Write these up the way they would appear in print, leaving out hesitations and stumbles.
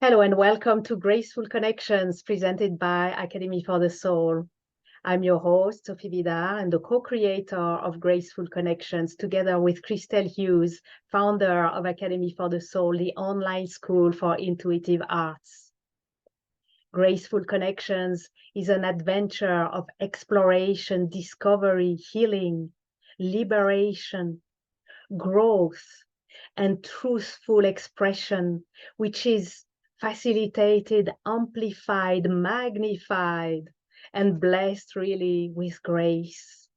Hello and welcome to Graceful Connections presented by Academy for the Soul. I'm your host, Sophie Vidar, and the co-creator of Graceful Connections, together with Christel Hughes, founder of Academy for the Soul, the online school for intuitive arts. Graceful Connections is an adventure of exploration, discovery, healing, liberation, growth, and truthful expression, which is facilitated, amplified, magnified, and blessed really with grace.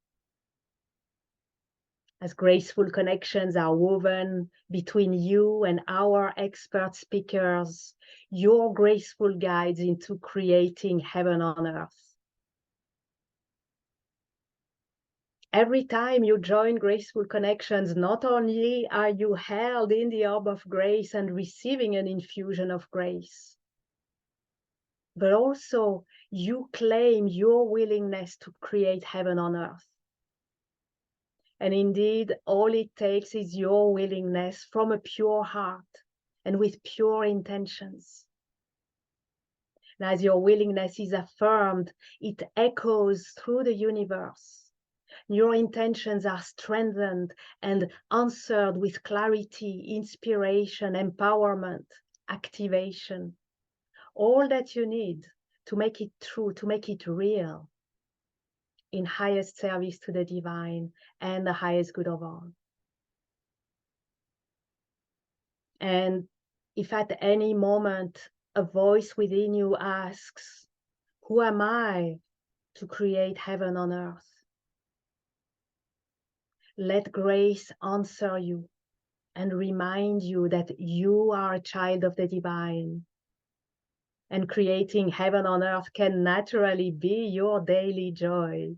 As graceful connections are woven between you and our expert speakers, your graceful guides into creating heaven on earth. Every time you join Graceful Connections, not only are you held in the orb of grace and receiving an infusion of grace, but also you claim your willingness to create heaven on earth. And indeed, all it takes is your willingness from a pure heart and with pure intentions. And as your willingness is affirmed, it echoes through the universe. Your intentions are strengthened and answered with clarity, inspiration, empowerment, activation. All that you need to make it true, to make it real, in highest service to the divine and the highest good of all. And if at any moment a voice within you asks, who am I to create heaven on earth? Let grace answer you and remind you that you are a child of the divine. And creating heaven on earth can naturally be your daily joy.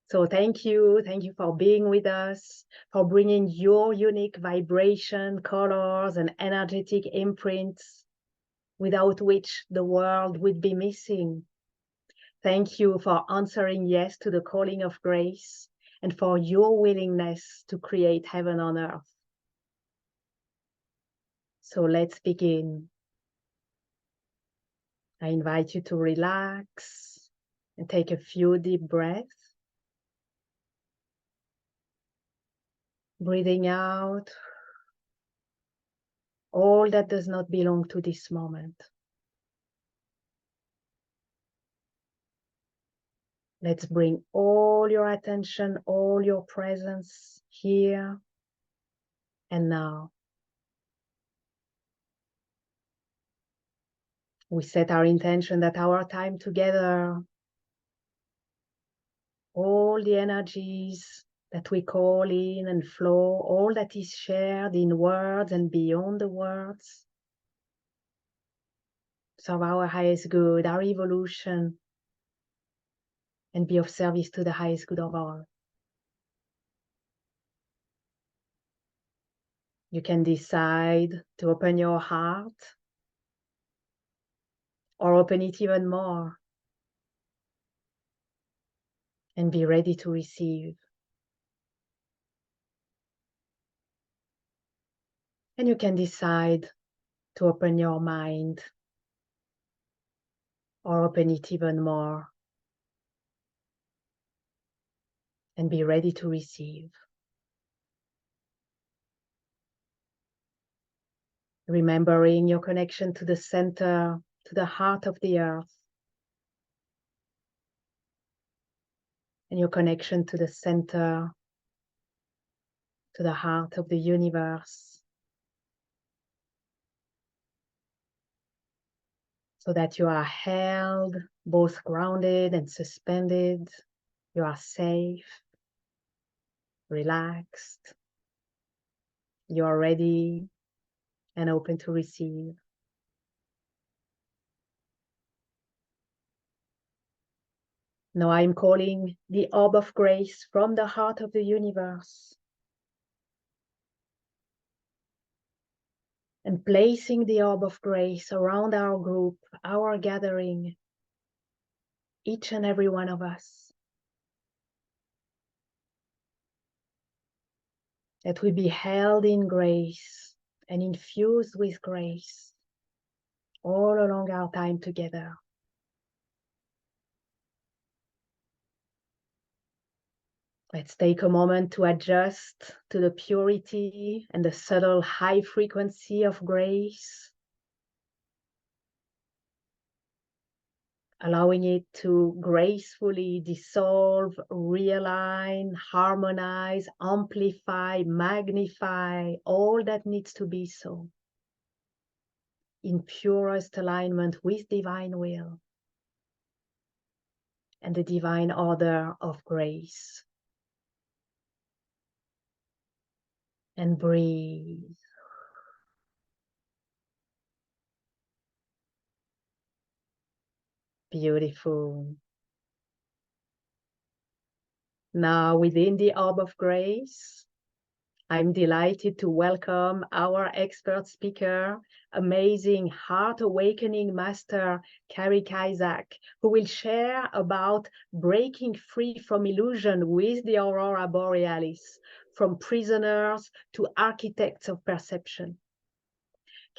So thank you for being with us, for bringing your unique vibration, colors, and energetic imprints, without which the world would be missing. Thank you for answering yes to the calling of grace and for your willingness to create heaven on earth. So let's begin. I invite you to relax and take a few deep breaths. Breathing out all that does not belong to this moment. Let's bring all your attention, all your presence here and now. We set our intention that our time together, all the energies that we call in and flow, all that is shared in words and beyond the words, serve our highest good, our evolution, and be of service to the highest good of all. You can decide to open your heart or open it even more and be ready to receive. And you can decide to open your mind or open it even more and be ready to receive. Remembering your connection to the center, to the heart of the earth, and your connection to the center, to the heart of the universe, so that you are held, both grounded and suspended. You are safe, relaxed. You are ready and open to receive. Now I'm calling the orb of grace from the heart of the universe and placing the orb of grace around our group, our gathering, each and every one of us. That we be held in grace and infused with grace all along our time together. Let's take a moment to adjust to the purity and the subtle high frequency of grace, allowing it to gracefully dissolve, realign, harmonize, amplify, magnify all that needs to be so, in purest alignment with divine will and the divine order of grace. And breathe. Beautiful. Now, within the orb of grace, I'm delighted to welcome our expert speaker, amazing heart awakening master, Kari Kiazyk, who will share about breaking free from illusion with the Aurora Borealis, from prisoners to architects of perception.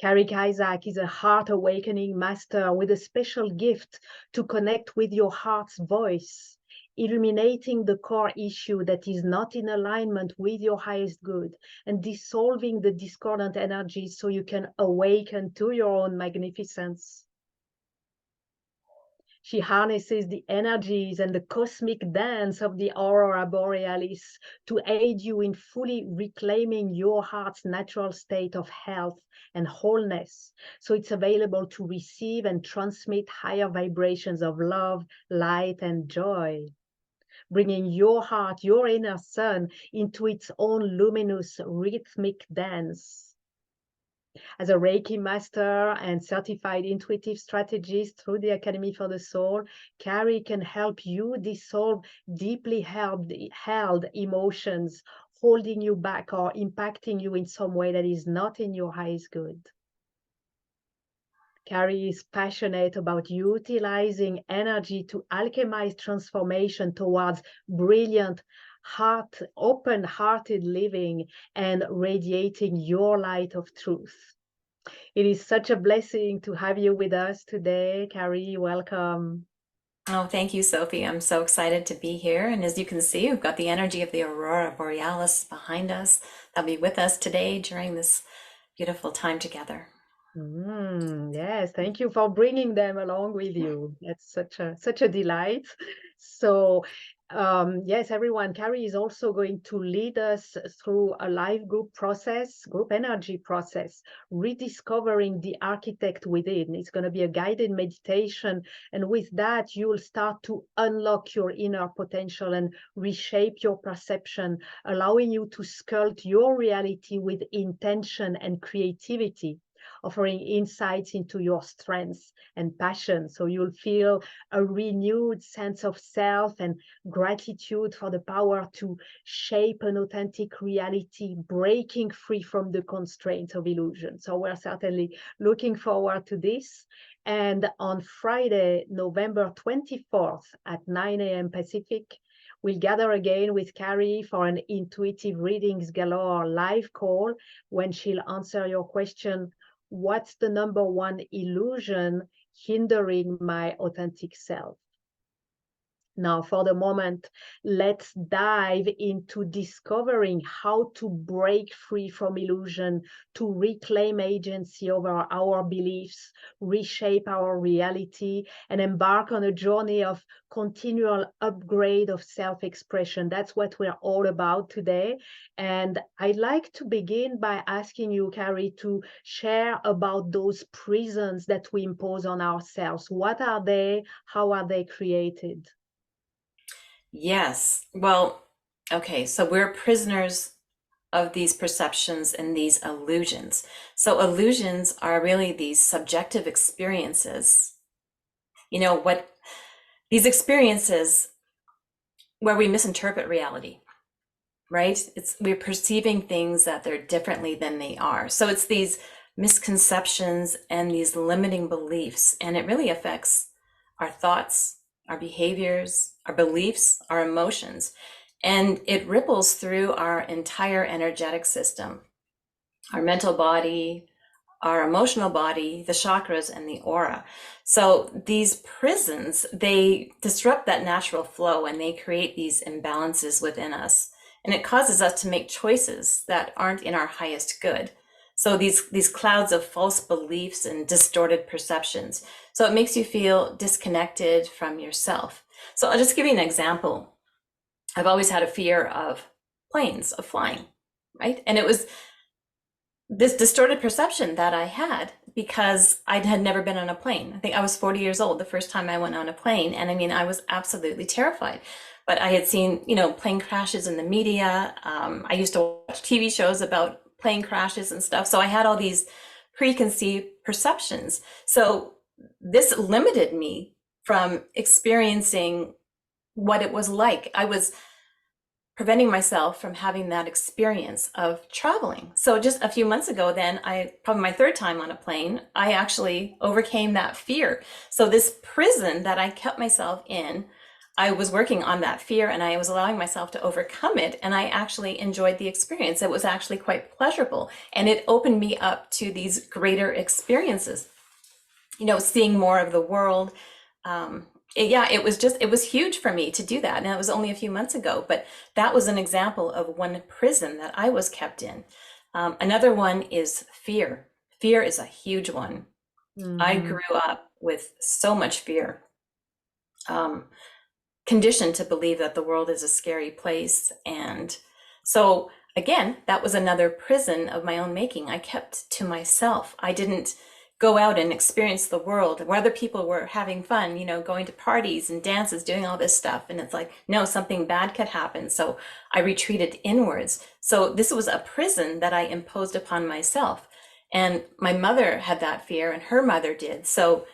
Kari Kiazyk is a heart awakening master with a special gift to connect with your heart's voice, illuminating the core issue that is not in alignment with your highest good and dissolving the discordant energies so you can awaken to your own magnificence. She harnesses the energies and the cosmic dance of the Aurora Borealis to aid you in fully reclaiming your heart's natural state of health and wholeness. So it's available to receive and transmit higher vibrations of love, light, and joy, bringing your heart, your inner sun, into its own luminous rhythmic dance. As a Reiki master and certified intuitive strategist through the Academy for the Soul, Kari can help you dissolve deeply held emotions, holding you back or impacting you in some way that is not in your highest good. Kari is passionate about utilizing energy to alchemize transformation towards brilliant, open-hearted living and radiating your light of truth. It is such a blessing to have you with us today. Kari, welcome. Oh, thank you, Sophie. I'm so excited to be here. And as you can see, we've got the energy of the Aurora Borealis behind us. They'll be with us today during this beautiful time together. Yes, thank you for bringing them along with you. It's such a delight. So, yes, everyone, Kari is also going to lead us through a live group energy process, rediscovering the architect within. It's going to be a guided meditation, and with that, you'll start to unlock your inner potential and reshape your perception, allowing you to sculpt your reality with intention and creativity, offering insights into your strengths and passion. So you'll feel a renewed sense of self and gratitude for the power to shape an authentic reality, breaking free from the constraints of illusion. So we're certainly looking forward to this. And on Friday, November 24th at 9 a.m. Pacific, we'll gather again with Kari for an Intuitive Readings Galore live call when she'll answer your question, what's the number one illusion hindering my authentic self? Now, for the moment, let's dive into discovering how to break free from illusion, to reclaim agency over our beliefs, reshape our reality, and embark on a journey of continual upgrade of self-expression. That's what we're all about today. And I'd like to begin by asking you, Kari, to share about those prisons that we impose on ourselves. What are they? How are they created? Yes. Well, okay. So we're prisoners of these perceptions and these illusions. So illusions are really these subjective experiences. What these experiences where we misinterpret reality, right? We're perceiving things that they're differently than they are. So it's these misconceptions and these limiting beliefs, and it really affects our thoughts, our behaviors, our beliefs, our emotions, and it ripples through our entire energetic system, our mental body, our emotional body, the chakras, and the aura. So these prisons, they disrupt that natural flow and they create these imbalances within us. And it causes us to make choices that aren't in our highest good. So these clouds of false beliefs and distorted perceptions. So it makes you feel disconnected from yourself. So I'll just give you an example. I've always had a fear of planes, of flying, right? And it was this distorted perception that I had because I had never been on a plane. I think I was 40 years old the first time I went on a plane. And I mean, I was absolutely terrified. But I had seen, plane crashes in the media. I used to watch TV shows about plane crashes and stuff. So I had all these preconceived perceptions. So this limited me from experiencing what it was like. I was preventing myself from having that experience of traveling. So just a few months ago, then probably my third time on a plane, I actually overcame that fear. So this prison that I kept myself in, I was working on that fear and I was allowing myself to overcome it. And I actually enjoyed the experience. It was actually quite pleasurable. And it opened me up to these greater experiences, seeing more of the world. It was huge for me to do that. And it was only a few months ago, but that was an example of one prison that I was kept in. Another one is fear. Fear is a huge one. I grew up with so much fear, conditioned to believe that the world is a scary place. And so again, that was another prison of my own making. I kept to myself. I didn't go out and experience the world where other people were having fun, going to parties and dances, doing all this stuff. And it's like, no, something bad could happen. So I retreated inwards. So this was a prison that I imposed upon myself. And my mother had that fear and her mother did. So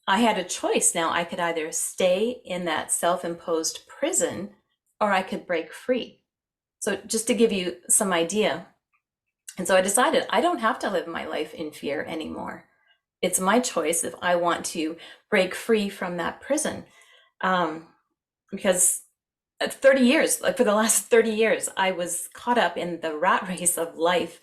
I had a choice. Now I could either stay in that self-imposed prison or I could break free. So just to give you some idea. And so I decided I don't have to live my life in fear anymore. It's my choice if I want to break free from that prison. Because at 30 years, like for the last 30 years, I was caught up in the rat race of life.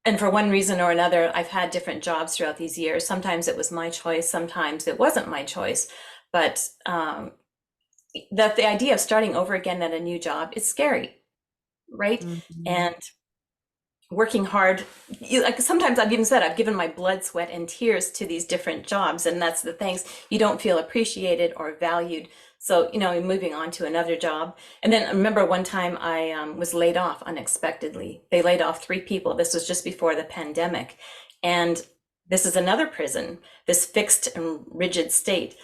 And for one reason or another, I've had different jobs throughout these years. Sometimes it was my choice, sometimes it wasn't my choice. But that the idea of starting over again at a new job is scary, right? And working hard, like sometimes I've even said I've given my blood, sweat, and tears to these different jobs, and that's the things you don't feel appreciated or valued. So moving on to another job. And then I remember one time I was laid off unexpectedly. They laid off 3 people. This was just before the pandemic, and this is another prison, this fixed and rigid state.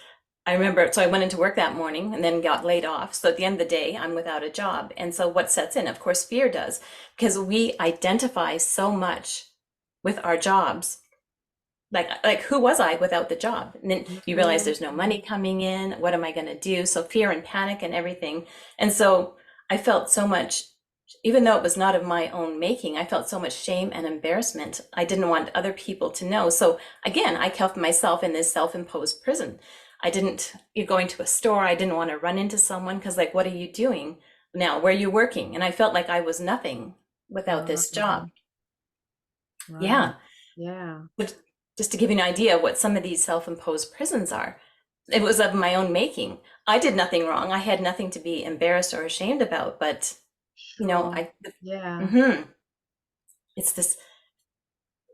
I remember, so I went into work that morning and then got laid off. So at the end of the day, I'm without a job. And so what sets in? Of course, fear does, because we identify so much with our jobs. Like who was I without the job? And then you realize there's no money coming in. What am I going to do? So fear and panic and everything. And so I felt so much, even though it was not of my own making, I felt so much shame and embarrassment. I didn't want other people to know. So again, I kept myself in this self-imposed prison. You're going to a store, I didn't want to run into someone because like, what are you doing now? Where are you working? And I felt like I was nothing without this job. Right. Yeah. But just to give you an idea of what some of these self-imposed prisons are, it was of my own making. I did nothing wrong. I had nothing to be embarrassed or ashamed about, but it's this,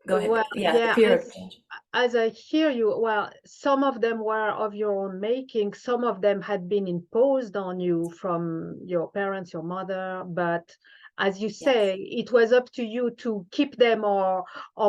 go ahead. Well, The fear of change. as I hear you, well, some of them were of your own making, some of them had been imposed on you from your parents, your mother, but as you say, it was up to you to keep them or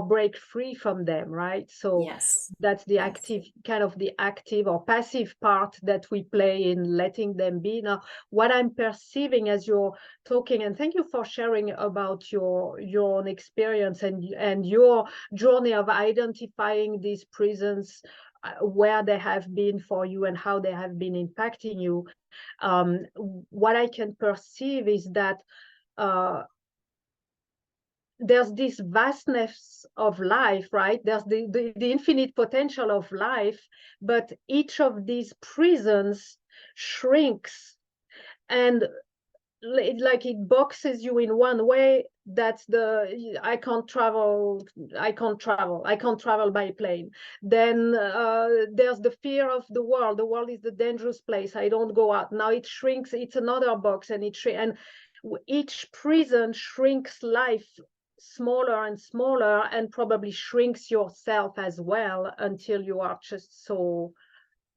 break free from them, right? So Yes. that's the active, kind of the active or passive part that we play in letting them be. Now, what I'm perceiving as you're talking, and thank you for sharing about your own experience and your journey of identifying these prisons, where they have been for you and how they have been impacting you. What I can perceive is that there's this vastness of life, right? There's the infinite potential of life, but each of these prisons shrinks and like it boxes you in one way that's the, I can't travel, I can't travel, I can't travel by plane. Then there's the fear of the world is the dangerous place, I don't go out. Now it shrinks, it's another box, and each prison shrinks life smaller and smaller, and probably shrinks yourself as well, until you are just so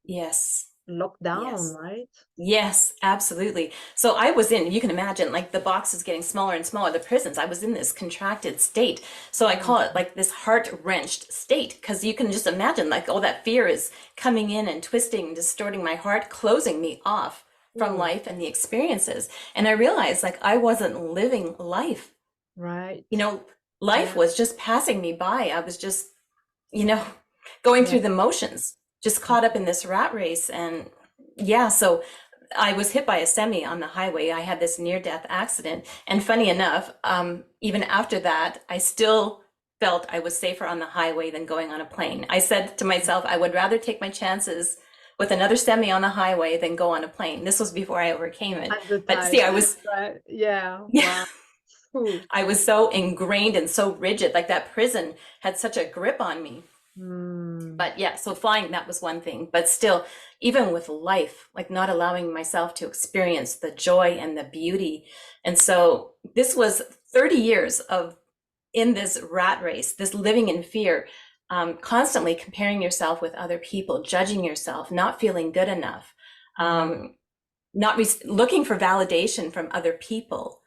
Yes. locked down, Yes. right? Yes, absolutely. So I was in, you can imagine, like the box is getting smaller and smaller, the prisons. I was in this contracted state. So I call it like this heart-wrenched state, because you can just imagine like all that fear is coming in and twisting, distorting my heart, closing me off from Mm, life and the experiences. And I realized like I wasn't living life. right. You know, life Yeah. was just passing me by. I was just, you know, going Yeah. through the motions, just caught up in this rat race. And yeah, so I was hit by a semi on the highway. I had this near-death accident. And funny enough, even after that, I still felt I was safer on the highway than going on a plane. I said to myself, I would rather take my chances with another semi on the highway than go on a plane. This was before I overcame it. At the But see, time. I was, Right. Yeah. yeah, Wow. Ooh. I was so ingrained and so rigid, like that prison had such a grip on me. Mm. But yeah, so flying, that was one thing. But still, even with life, like not allowing myself to experience the joy and the beauty. And so this was 30 years of in this rat race, this living in fear, constantly comparing yourself with other people, judging yourself, not feeling good enough, Mm. not looking for validation from other people,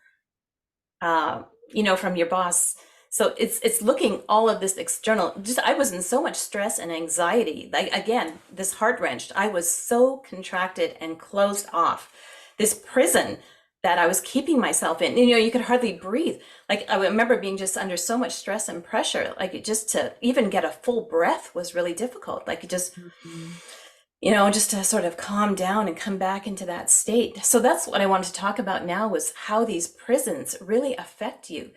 from your boss. So it's looking all of this external, just I was in so much stress and anxiety. Like again, this heart wrenched. I was so contracted and closed off. This prison that I was keeping myself in. You could hardly breathe. Like I remember being just under so much stress and pressure. Like just to even get a full breath was really difficult. Like Mm. just to sort of calm down and come back into that state. So that's what I wanted to talk about now, was how these prisons really affect you.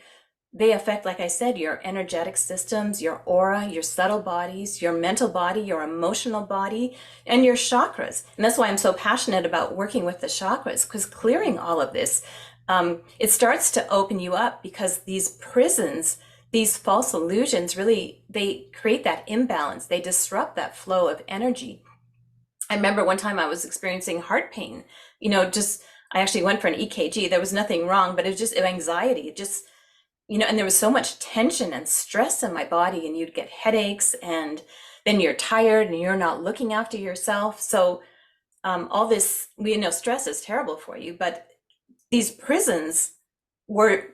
They affect, like I said, your energetic systems, your aura, your subtle bodies, your mental body, your emotional body, and your chakras. And that's why I'm so passionate about working with the chakras, because clearing all of this, it starts to open you up, because these prisons, these false illusions, really, they create that imbalance. They disrupt that flow of energy. I remember one time I was experiencing heart pain, I actually went for an EKG. There was nothing wrong, but it was just anxiety. And there was so much tension and stress in my body, and you'd get headaches, and then you're tired and you're not looking after yourself. So all this, stress is terrible for you, but these prisons were,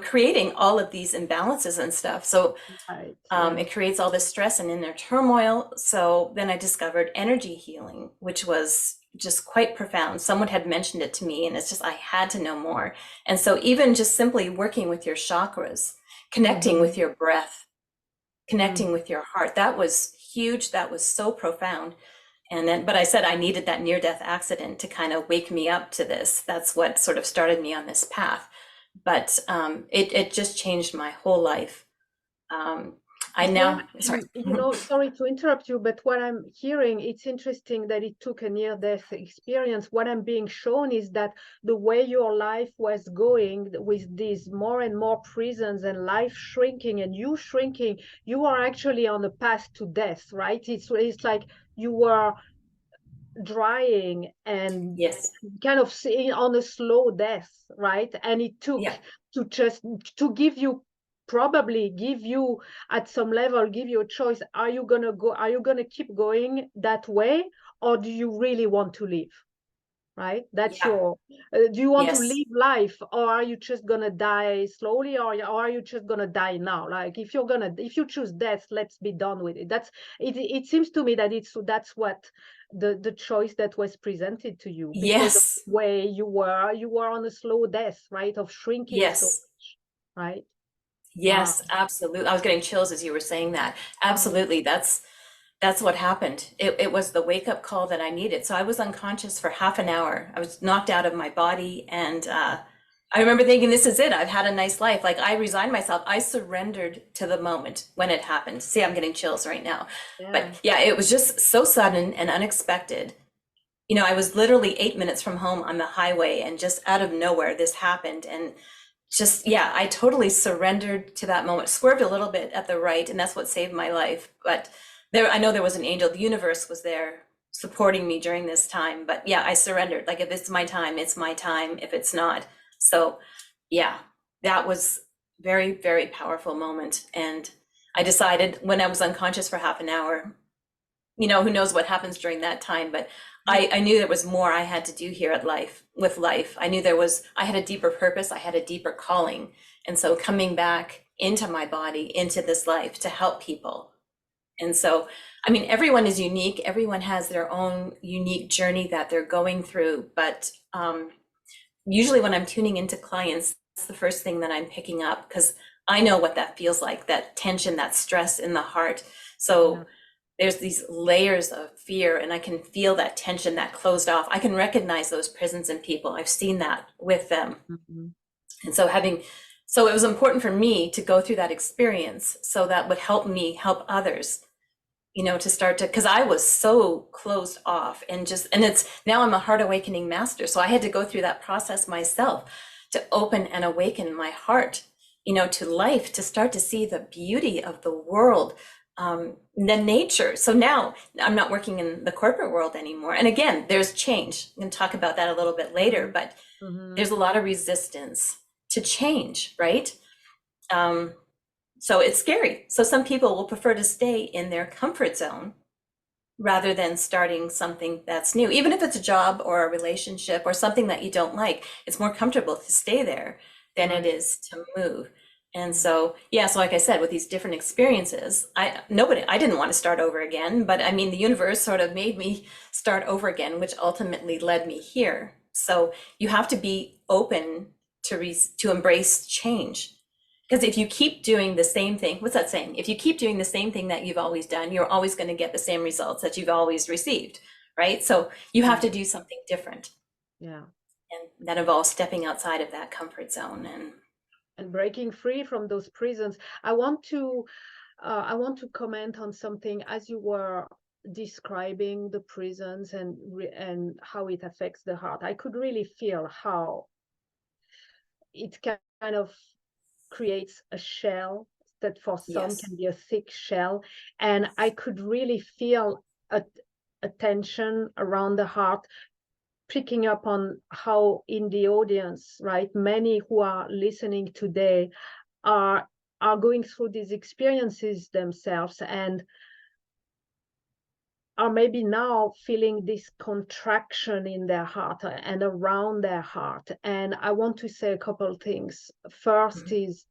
creating all of these imbalances and stuff. So Right. Yeah. it creates all this stress and inner turmoil. So then I discovered energy healing, which was just quite profound. Someone had mentioned it to me, and it's just, I had to know more. And so even just simply working with your chakras, connecting with your breath, connecting with your heart, that was huge. That was so profound. And then, but I said I needed that near-death accident to kind of wake me up to this. That's what sort of started me on this path. But it just changed my whole life. I now, sorry. Sorry to interrupt you, but what I'm hearing, it's interesting that it took a near-death experience. What I'm being shown is that the way your life was going, with these more and more prisons and life shrinking and you shrinking, you are actually on the path to death, right? It's like you were drying and Yes. kind of seeing on a slow death, right? And it took Yeah. to give you, probably give you, at some level, give you a choice. Are you gonna keep going that way, or do you really want to live? Right? That's Yeah. your, do you want to Yes. live life, or are you just gonna die slowly, or are you just gonna die now? Like, if you choose death, let's be done with it. It seems to me that that's what the choice that was presented to you, because of Yes. the way you were on a slow death, right? Of shrinking so Yes. much, right? Wow. Yes, absolutely. I was getting chills as you were saying that. Absolutely. That's what happened. It was the wake up call that I needed. So I was unconscious for half an hour. I was knocked out of my body, and I remember thinking, this is it. I've had a nice life. Like, I resigned myself. I surrendered to the moment when it happened. See, I'm getting chills right now. Yeah. But yeah, it was just so sudden and unexpected. I was literally 8 minutes from home on the highway, and just out of nowhere, this happened. And just, yeah, I totally surrendered to that moment, swerved a little bit at the right, and that's what saved my life. But there, I know there was an angel, the universe was there supporting me during this time. But yeah, I surrendered. Like, if it's my time, it's my time. If it's not. So yeah, that was very, very powerful moment. And I decided when I was unconscious for half an hour, who knows what happens during that time, but I knew there was more I had to do here at with life. I knew I had a deeper purpose, I had a deeper calling. And so coming back into my body, into this life to help people. And so, I mean, everyone is unique. Everyone has their own unique journey that they're going through. But usually when I'm tuning into clients, that's the first thing that I'm picking up, because I know what that feels like, that tension, that stress in the heart. So there's these layers of fear, and I can feel that tension, that closed off. I can recognize those prisons in people. I've seen that with them. And so so it was important for me to go through that experience, so that would help me help others, to start to, because I was so closed off, and now I'm a heart awakening master. So I had to go through that process myself to open and awaken my heart, to life, to start to see the beauty of the world, the nature. So now I'm not working in the corporate world anymore. And again, there's change. I'm going to talk about that a little bit later, but there's a lot of resistance to change, right? So it's scary. So some people will prefer to stay in their comfort zone rather than starting something that's new. Even if it's a job or a relationship or something that you don't like, it's more comfortable to stay there than it is to move. And so, yeah, so like I said, with these different experiences, I didn't want to start over again, but I mean, the universe sort of made me start over again, which ultimately led me here. So you have to be open to embrace change. Because if you keep doing the same thing, what's that saying? If you keep doing the same thing that you've always done, you're always going to get the same results that you've always received, right? So you have to do something different. Yeah. And that involves stepping outside of that comfort zone and breaking free from those prisons. I want to comment on something as you were describing the prisons and how it affects the heart. I could really feel how it kind of creates a shell that for some can be a thick shell, and I could really feel a tension around the heart, picking up on how in the audience, right, many who are listening today are going through these experiences themselves and are maybe now feeling this contraction in their heart and around their heart. And I want to say a couple of things. First is,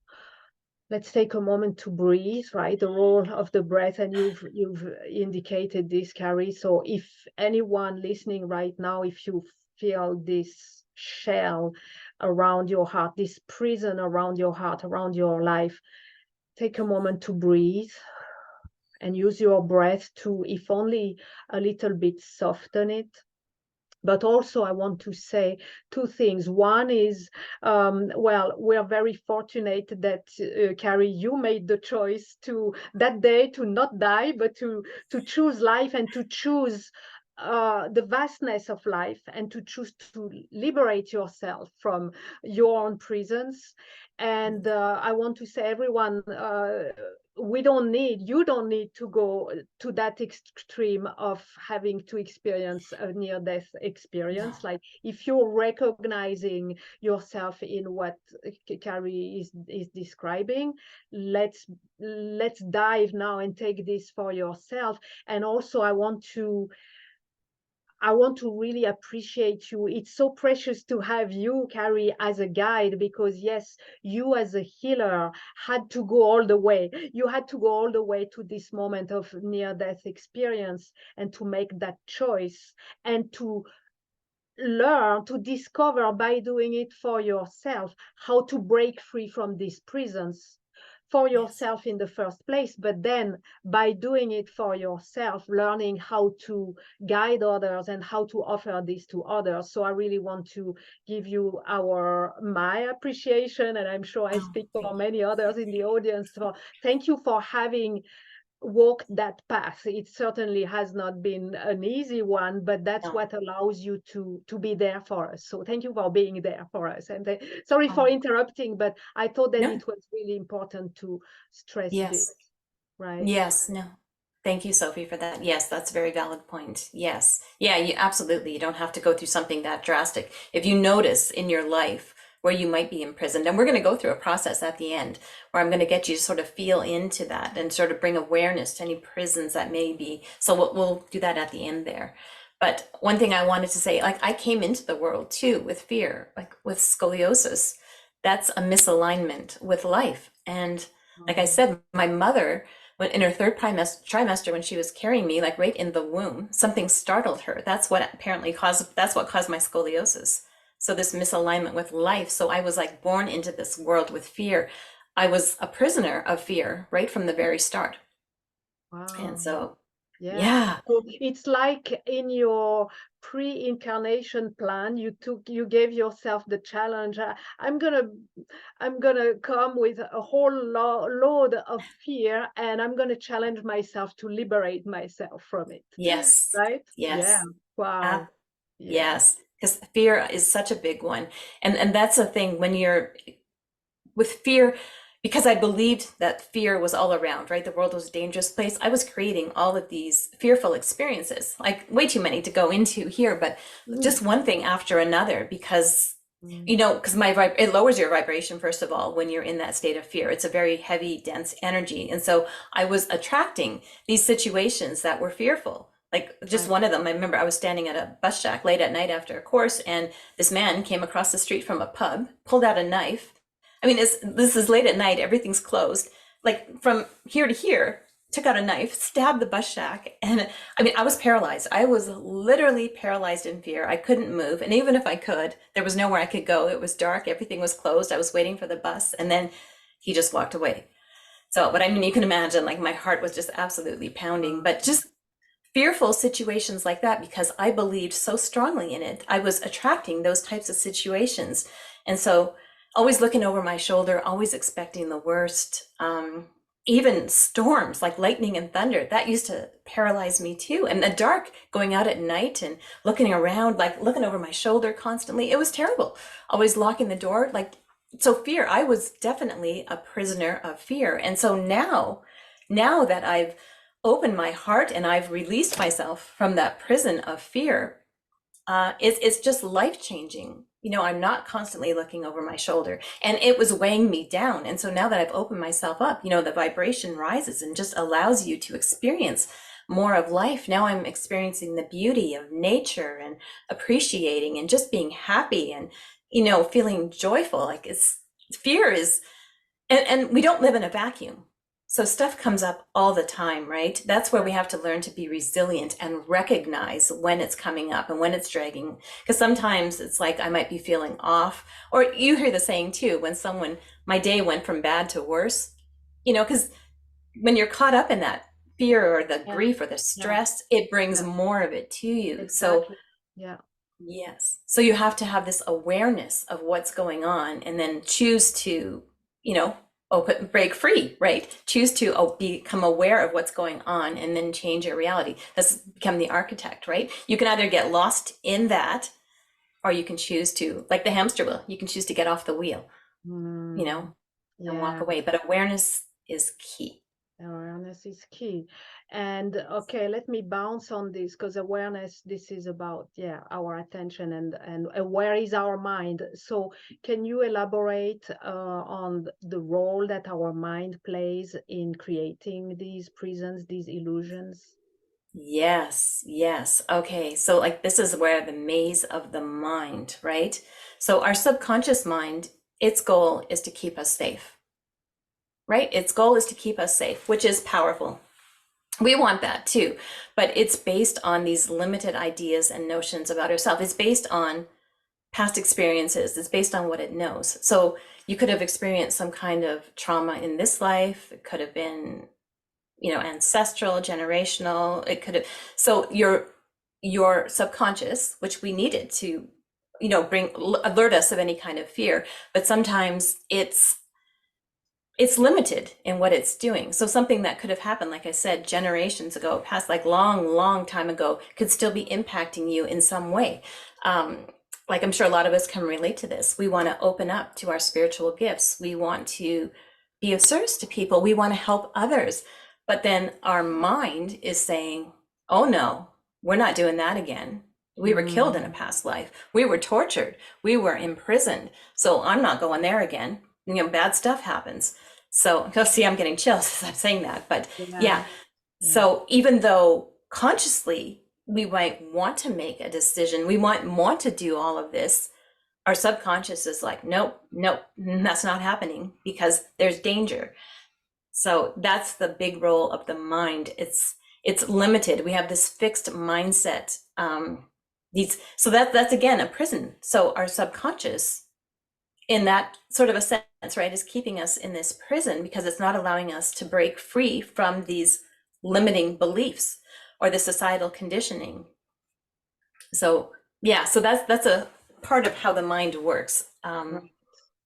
let's take a moment to breathe, right? The role of the breath, and you've indicated this, Kari. So if anyone listening right now, if you feel this shell around your heart, this prison around your heart, around your life, take a moment to breathe and use your breath to, if only a little bit, soften it. But also I want to say two things. One is, well, we're very fortunate that, Kari, you made the choice that day to not die, but to choose life and to choose the vastness of life and to choose to liberate yourself from your own prisons. And I want to say, everyone, you don't need to go to that extreme of having to experience a near-death experience. Like, if you're recognizing yourself in what Kari is describing, let's dive now and take this for yourself. And also I want to really appreciate you. It's so precious to have you, Kari, as a guide, because yes, you as a healer had to go all the way. You had to go all the way to this moment of near-death experience and to make that choice and to learn, to discover by doing it for yourself how to break free from these prisons for yourself in the first place, but then by doing it for yourself, learning how to guide others and how to offer this to others. So I really want to give you my appreciation, and I'm sure I speak for many others in the audience. So thank you for having walked that path. It certainly has not been an easy one, but that's No. what allows you to be there for us. So thank you for being there for us. And sorry for Oh, interrupting, but I thought that no. it was really important to stress this, Yes. right? Yes. No. Thank you, Sophie, for that. Yes, that's a very valid point. Yes. Yeah, you absolutely. You don't have to go through something that drastic. If you notice in your life where you might be imprisoned, and we're going to go through a process at the end where I'm going to get you to sort of feel into that and sort of bring awareness to any prisons that may be. So we'll do that at the end there. But one thing I wanted to say, like I came into the world too with fear, like with scoliosis. That's a misalignment with life. And like I said, my mother, when in her third trimester, when she was carrying me, like right in the womb, something startled her. That's what caused my scoliosis. So this misalignment with life. So I was like born into this world with fear. I was a prisoner of fear right from the very start. And Wow. so, Yeah. yeah, So it's like in your pre-incarnation plan, you gave yourself the challenge. I'm gonna come with a whole load of fear, and I'm gonna challenge myself to liberate myself from it. yes, Right? Yeah. yes, Wow. Yeah. yes. Because fear is such a big one. And that's the thing when you're with fear, because I believed that fear was all around, right? The world was a dangerous place. I was creating all of these fearful experiences, like way too many to go into here, but Mm, just one thing after another, because mm, because it lowers your vibration, first of all, when you're in that state of fear. It's a very heavy, dense energy. And so I was attracting these situations that were fearful. Like just right. one of them, I remember I was standing at a bus shack late at night after a course, and this man came across the street from a pub, pulled out a knife. I mean, this is late at night, everything's closed. Like from here to here, took out a knife, stabbed the bus shack. And I mean, I was paralyzed. I was literally paralyzed in fear. I couldn't move. And even if I could, there was nowhere I could go. It was dark, everything was closed. I was waiting for the bus. And then he just walked away. So, but I mean, you can imagine, like, my heart was just absolutely pounding. Wow. But just fearful situations like that, because I believed so strongly in it, I was attracting those types of situations. And so always looking over my shoulder, always expecting the worst. Even storms like lightning and thunder, that used to paralyze me too. And the dark, going out at night and looking around, like looking over my shoulder constantly, it was terrible. Always locking the door, like, so fear, I was definitely a prisoner of fear. And so now that I've opened my heart and I've released myself from that prison of fear, it's just life changing. I'm not constantly looking over my shoulder, and it was weighing me down. And so now that I've opened myself up, the vibration rises and just allows you to experience more of life. Now I'm experiencing the beauty of nature and appreciating and just being happy and, feeling joyful. Like fear is, and we don't live in a vacuum. So stuff comes up all the time, right? That's where we have to learn to be resilient and recognize when it's coming up and when it's dragging. Because sometimes it's like I might be feeling off, or you hear the saying too, when my day went from bad to worse, because when you're caught up in that fear or the Yeah. grief or the Yeah. stress, it brings Yeah. more of it to you. So Exactly. Yeah. yes. So you have to have this awareness of what's going on and then choose to, break free, right? Choose to become aware of what's going on and then change your reality. That's become the architect, right? You can either get lost in that or you can choose to, like the hamster wheel, you can choose to get off the wheel, Mm, and walk yeah. away. But awareness is key. Awareness is key. And okay, let me bounce on this because awareness, this is about, yeah, our attention and where is our mind. So can you elaborate on the role that our mind plays in creating these prisons, these illusions? Yes, yes. Okay. So, like, this is where the maze of the mind, right? So, our subconscious mind, its goal is to keep us safe, right? Its goal is to keep us safe, which is powerful. We want that too, but it's based on these limited ideas and notions about ourselves. It's based on past experiences, it's based on what it knows. So, you could have experienced some kind of trauma in this life, it could have been ancestral, generational. It could have, so your subconscious, which we needed to, alert us of any kind of fear, but sometimes it's limited in what it's doing. So something that could have happened, like I said, generations ago, past like long time ago, could still be impacting you in some way. Like I'm sure a lot of us can relate to this. We want to open up to our spiritual gifts. We want to be of service to people. We want to help others. But then our mind is saying, oh no, we're not doing that again. We were killed in a past life. We were tortured. We were imprisoned. So I'm not going there again. Bad stuff happens. So, see, I'm getting chills as I'm saying that. But yeah. So even though consciously we might want to make a decision, we might want to do all of this, our subconscious is like, nope, that's not happening because there's danger. So that's the big role of the mind. It's limited. We have this fixed mindset. So that's again a prison. So our subconscious, in that sort of a sense, right, is keeping us in this prison because it's not allowing us to break free from these limiting beliefs or the societal conditioning. So yeah, so that's a part of how the mind works. Right.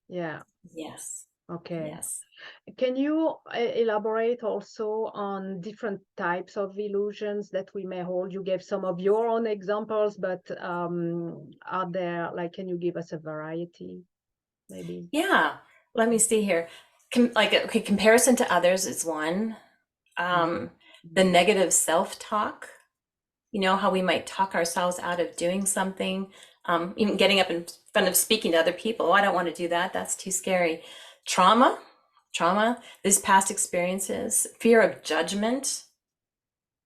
Yeah. Yes. Okay. Yes. Can you elaborate also on different types of illusions that we may hold? You gave some of your own examples, but are there, like, can you give us a variety, maybe? Yeah. Let me see here. Okay, comparison to others is one. The negative self-talk, how we might talk ourselves out of doing something, even getting up in front of speaking to other people. Oh, I don't want to do that. That's too scary. Trauma, these past experiences, fear of judgment,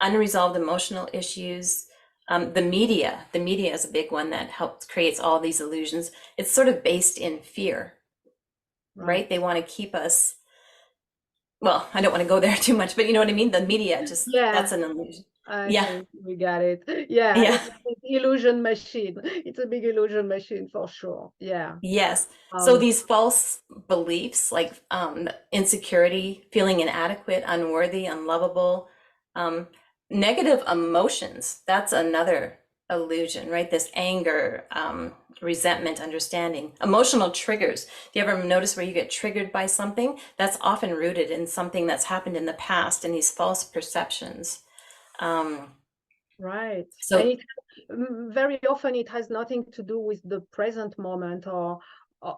unresolved emotional issues. The media is a big one that creates all these illusions. It's sort of based in fear, right? They want to keep us, well, I don't want to go there too much, but you know what I mean? The media that's an illusion. I Yeah. think we got it. Yeah, Yeah. it's an illusion machine. It's a big illusion machine for sure. Yeah. Yes. So these false beliefs like insecurity, feeling inadequate, unworthy, unlovable, negative emotions, that's another illusion, right? This anger, resentment, understanding, emotional triggers. Do you ever notice where you get triggered by something? That's often rooted in something that's happened in the past and these false perceptions. Right. So And very often it has nothing to do with the present moment, or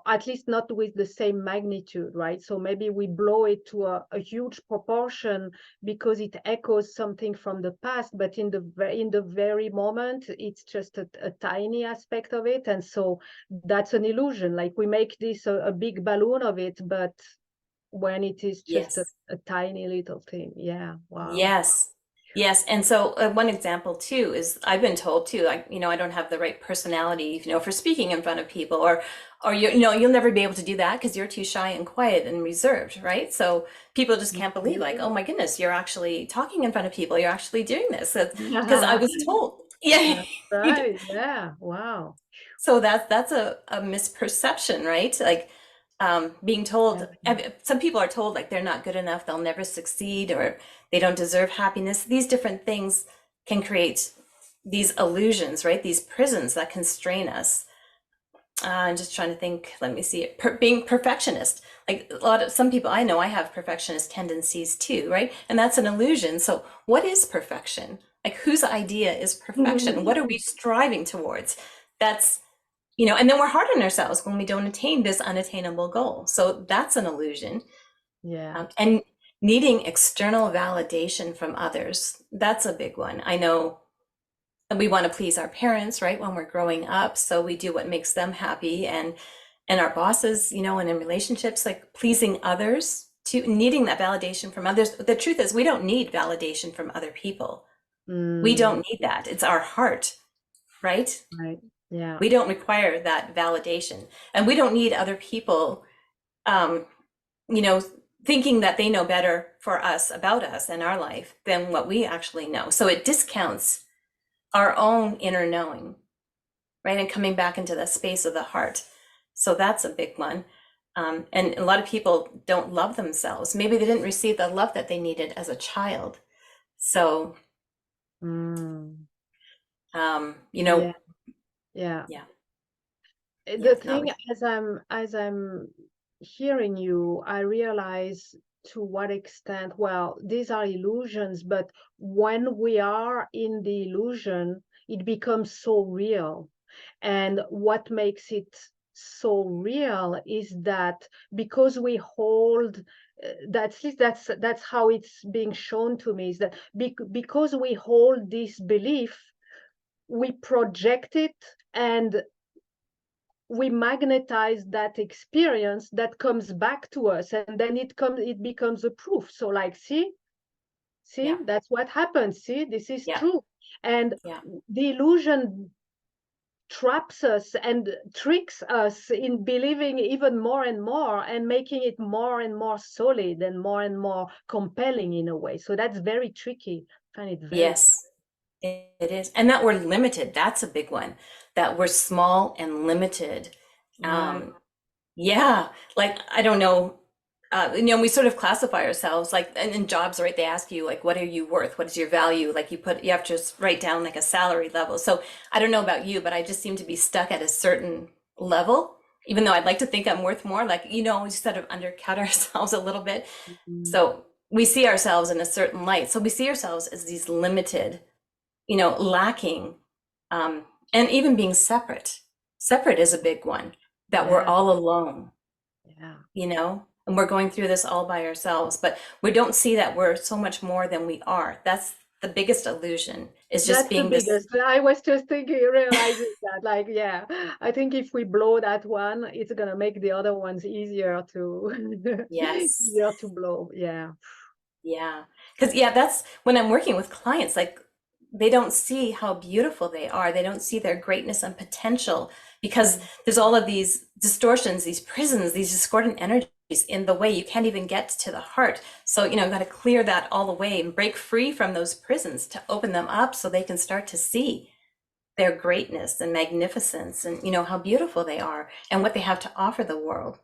at least not with the same magnitude, right? So maybe we blow it to a huge proportion because it echoes something from the past, but in the very moment, it's just a tiny aspect of it. And so that's an illusion. Like we make this a big balloon of it, but when it is just yes. a tiny little thing. Yeah. Wow. Yes. Yes. And so one example too is I've been told too, like, I don't have the right personality, for speaking in front of people or you'll never be able to do that because you're too shy and quiet and reserved, right? So people just can't believe like, oh my goodness, you're actually talking in front of people. You're actually doing this because I was told. Yeah. Right. Yeah. Wow. So that's a misperception, right? Like being told, some people are told like they're not good enough, they'll never succeed, or they don't deserve happiness. These different things can create these illusions, right? These prisons that constrain us. I'm just trying to think, let me see, being perfectionist. Like some people I know, I have perfectionist tendencies too, right? And that's an illusion. So what is perfection? Like whose idea is perfection? What are we striving towards? That's and then we're hard on ourselves when we don't attain this unattainable goal. So that's an illusion. Yeah. And needing external validation from others, that's a big one. I know we want to please our parents, right, when we're growing up. So we do what makes them happy and our bosses, and in relationships, like pleasing others, to needing that validation from others. The truth is we don't need validation from other people. We don't need that. It's our heart, right? Right. Yeah. We don't require that validation, and we don't need other people, um, thinking that they know better for us about us and our life than what we actually know. So it discounts our own inner knowing, right? And coming back into the space of the heart. So that's a big one. And a lot of people don't love themselves. Maybe they didn't receive the love that they needed as a child. So, Yeah. Yeah. yeah, The not thing as I'm hearing you, I realize to what extent, well, these are illusions, but when we are in the illusion, it becomes so real. And what makes it so real is that because we hold that's how it's being shown to me, is that because we hold this belief, we project it, and we magnetize that experience that comes back to us, and then it becomes a proof. So like, see, Yeah. that's what happens. See, this is Yeah. true. And Yeah. the illusion traps us and tricks us in believing even more and more, and making it more and more solid and more compelling in a way. So that's very tricky. I find it very. Yes, it is. And that we're limited. That's a big one. That we're small and limited. Right. Yeah, like I don't know, we sort of classify ourselves like in jobs, right? They ask you like, what are you worth? What is your value? Like you have to just write down like a salary level. So I don't know about you, but I just seem to be stuck at a certain level, even though I'd like to think I'm worth more. Like, we sort of undercut ourselves a little bit. Mhm. So we see ourselves in a certain light. So we see ourselves as these limited, lacking, um, and even being separate. Separate is a big one, that we're Yeah, all alone, yeah. and we're going through this all by ourselves, but we don't see that we're so much more than we are. That's the biggest illusion, is just That's the being this. biggest. I was just thinking, realizing that, like, yeah, I think if we blow that one, it's gonna make the other ones easier to Yes. easier to blow. Yeah. Yeah. Because, yeah, that's when I'm working with clients, like they don't see how beautiful they are. They don't see their greatness and potential because Mm. there's all of these distortions, these prisons, these discordant energies in the way. You can't even get to the heart. So, got to clear that all away and break free from those prisons to open them up so they can start to see their greatness and magnificence and, how beautiful they are and what they have to offer the world.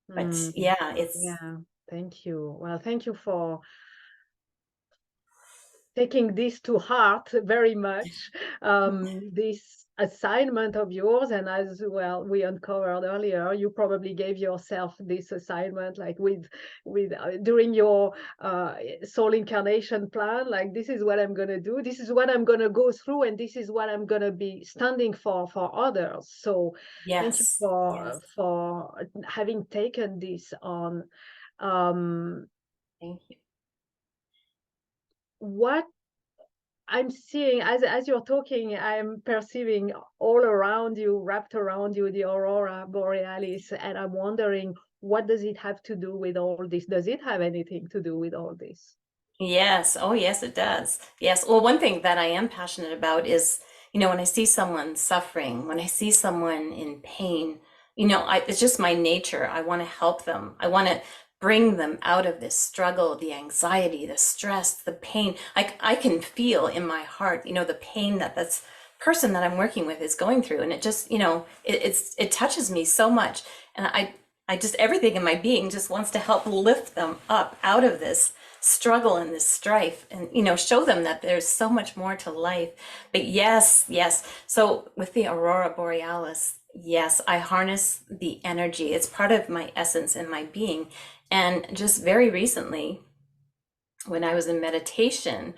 But Mm. yeah, it's, Yeah. Thank you. Well, thank you for taking this to heart very much, this assignment of yours. And as well, we uncovered earlier, you probably gave yourself this assignment, like with during your soul incarnation plan, like, this is what I'm going to do, this is what I'm going to go through, and this is what I'm going to be standing for others. So thank you yes, yes. for having taken this on. um Thank you. what I'm seeing, as you're talking, I'm perceiving all around you, wrapped around you, the Aurora Borealis, and I'm wondering, what does it have to do with all this? Does it have anything to do with all this? Yes. Oh, yes, it does. Yes. Well, one thing that I am passionate about is, when I see someone suffering, when I see someone in pain, it's just my nature. I want to help them. I want to bring them out of this struggle, the anxiety, the stress, the pain. I can feel in my heart, the pain that this person that I'm working with is going through. And it just, it touches me so much. And I just, everything in my being just wants to help lift them up out of this struggle and this strife, and show them that there's so much more to life. But yes, so with the Aurora Borealis, yes, I harness the energy. It's part of my essence and my being. And just very recently, when I was in meditation,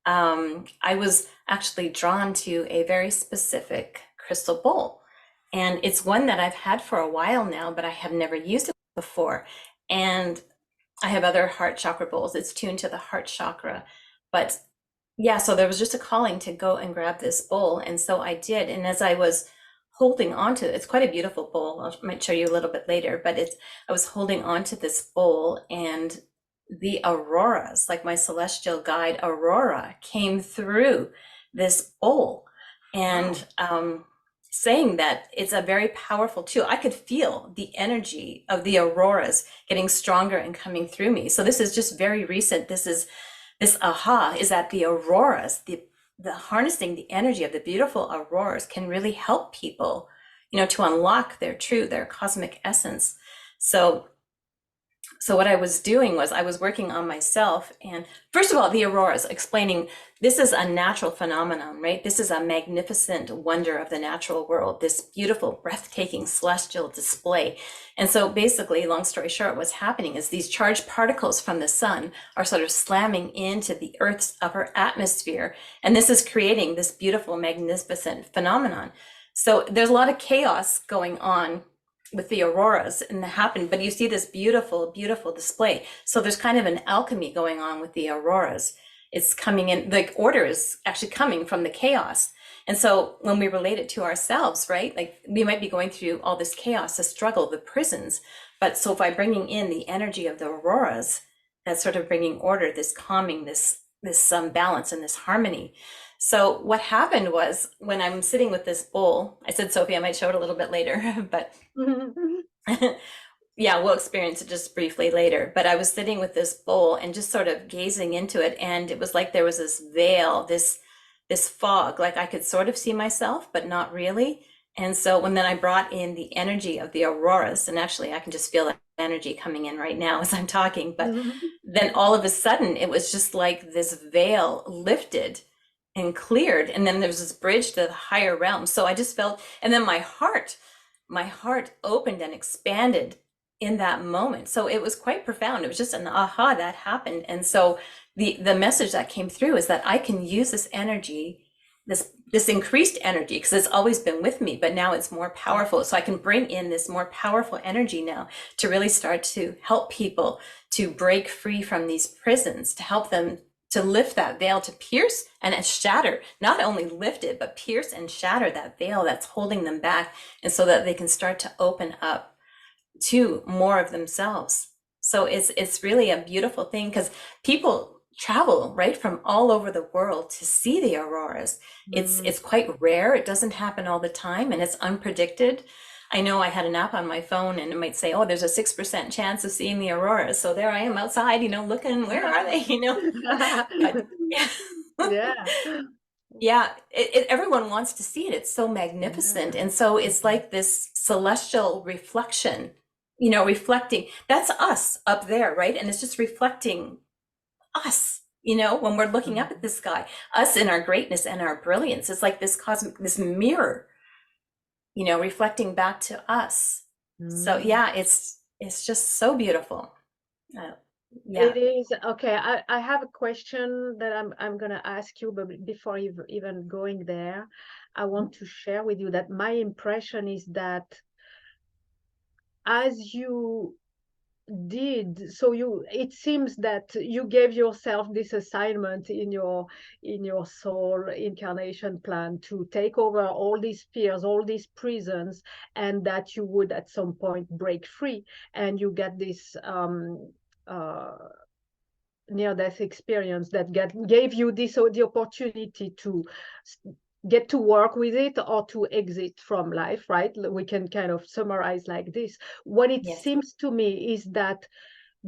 I was actually drawn to a very specific crystal bowl. And it's one that I've had for a while now, but I have never used it before. And I have other heart chakra bowls. It's tuned to the heart chakra. But yeah, so there was just a calling to go and grab this bowl. And so I did. And as I was holding on to it, it's quite a beautiful bowl. I might show you a little bit later, but I was holding on to this bowl, and the auroras, like my celestial guide Aurora, came through this bowl. And saying that it's a very powerful tool. I could feel the energy of the auroras getting stronger and coming through me. So this is just very recent. This aha is that the auroras, the harnessing the energy of the beautiful auroras can really help people, to unlock their cosmic essence. So So what I was doing was I was working on myself. And first of all, the auroras, explaining this is a natural phenomenon, right? This is a magnificent wonder of the natural world, this beautiful, breathtaking celestial display. And so basically, long story short, what's happening is these charged particles from the sun are sort of slamming into the Earth's upper atmosphere. And this is creating this beautiful, magnificent phenomenon. So there's a lot of chaos going on with the auroras and that happen, but you see this beautiful, beautiful display. So there's kind of an alchemy going on with the auroras. It's coming in, the order is actually coming from the chaos. And so when we relate it to ourselves, right, like we might be going through all this chaos, the struggle, the prisons, but so by bringing in the energy of the auroras, that's sort of bringing order, this calming, this balance and this harmony. So what happened was when I'm sitting with this bowl, I said, Sophie, I might show it a little bit later, but yeah, we'll experience it just briefly later. But I was sitting with this bowl and just sort of gazing into it. And it was like there was this veil, this fog, like I could sort of see myself, but not really. And so when then I brought in the energy of the auroras, and actually I can just feel that energy coming in right now as I'm talking, but then all of a sudden it was just like this veil lifted and cleared, and then there's this bridge to the higher realm. So I just felt, and then my heart opened and expanded in that moment. So it was quite profound. It was just an aha that happened. And so the message that came through is that I can use this energy, this increased energy, because it's always been with me, but now it's more powerful. So I can bring in this more powerful energy now to really start to help people to break free from these prisons, to help them to lift that veil, to pierce and shatter, not only lift it, but pierce and shatter that veil that's holding them back, and so that they can start to open up to more of themselves. So it's really a beautiful thing, because people travel right from all over the world to see the auroras. It's quite rare. It doesn't happen all the time, and it's unpredicted. I know I had an app on my phone and it might say, oh, there's a 6% chance of seeing the auroras. So there I am outside, looking, where are they, But, yeah. Yeah, everyone wants to see it. It's so magnificent. And so it's like this celestial reflection, reflecting. That's us up there, right? And it's just reflecting us, when we're looking up at the sky, us in our greatness and our brilliance. It's like this this mirror, reflecting back to us. So yeah, it's just so beautiful. Yeah. It is. Okay, I have a question that I'm gonna ask you, but before even going there, I want to share with you that my impression is that as you did, so it seems that you gave yourself this assignment in your soul incarnation plan to take over all these fears, all these prisons, and that you would at some point break free, and you get this near-death experience that gave you the opportunity to get to work with it or to exit from life, right? We can kind of summarize like this. What it seems to me is that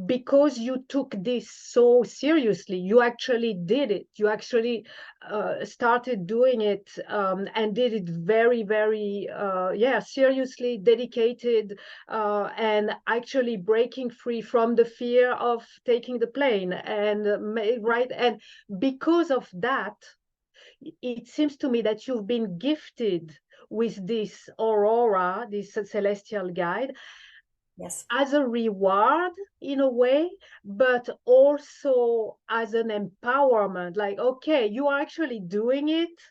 because you took this so seriously, you actually did it. You actually started doing it and did it very, very, seriously, dedicated, and actually breaking free from the fear of taking the plane. And right, and because of that, it seems to me that you've been gifted with this aurora, this celestial guide, as a reward in a way, but also as an empowerment. Like, okay, you are actually doing it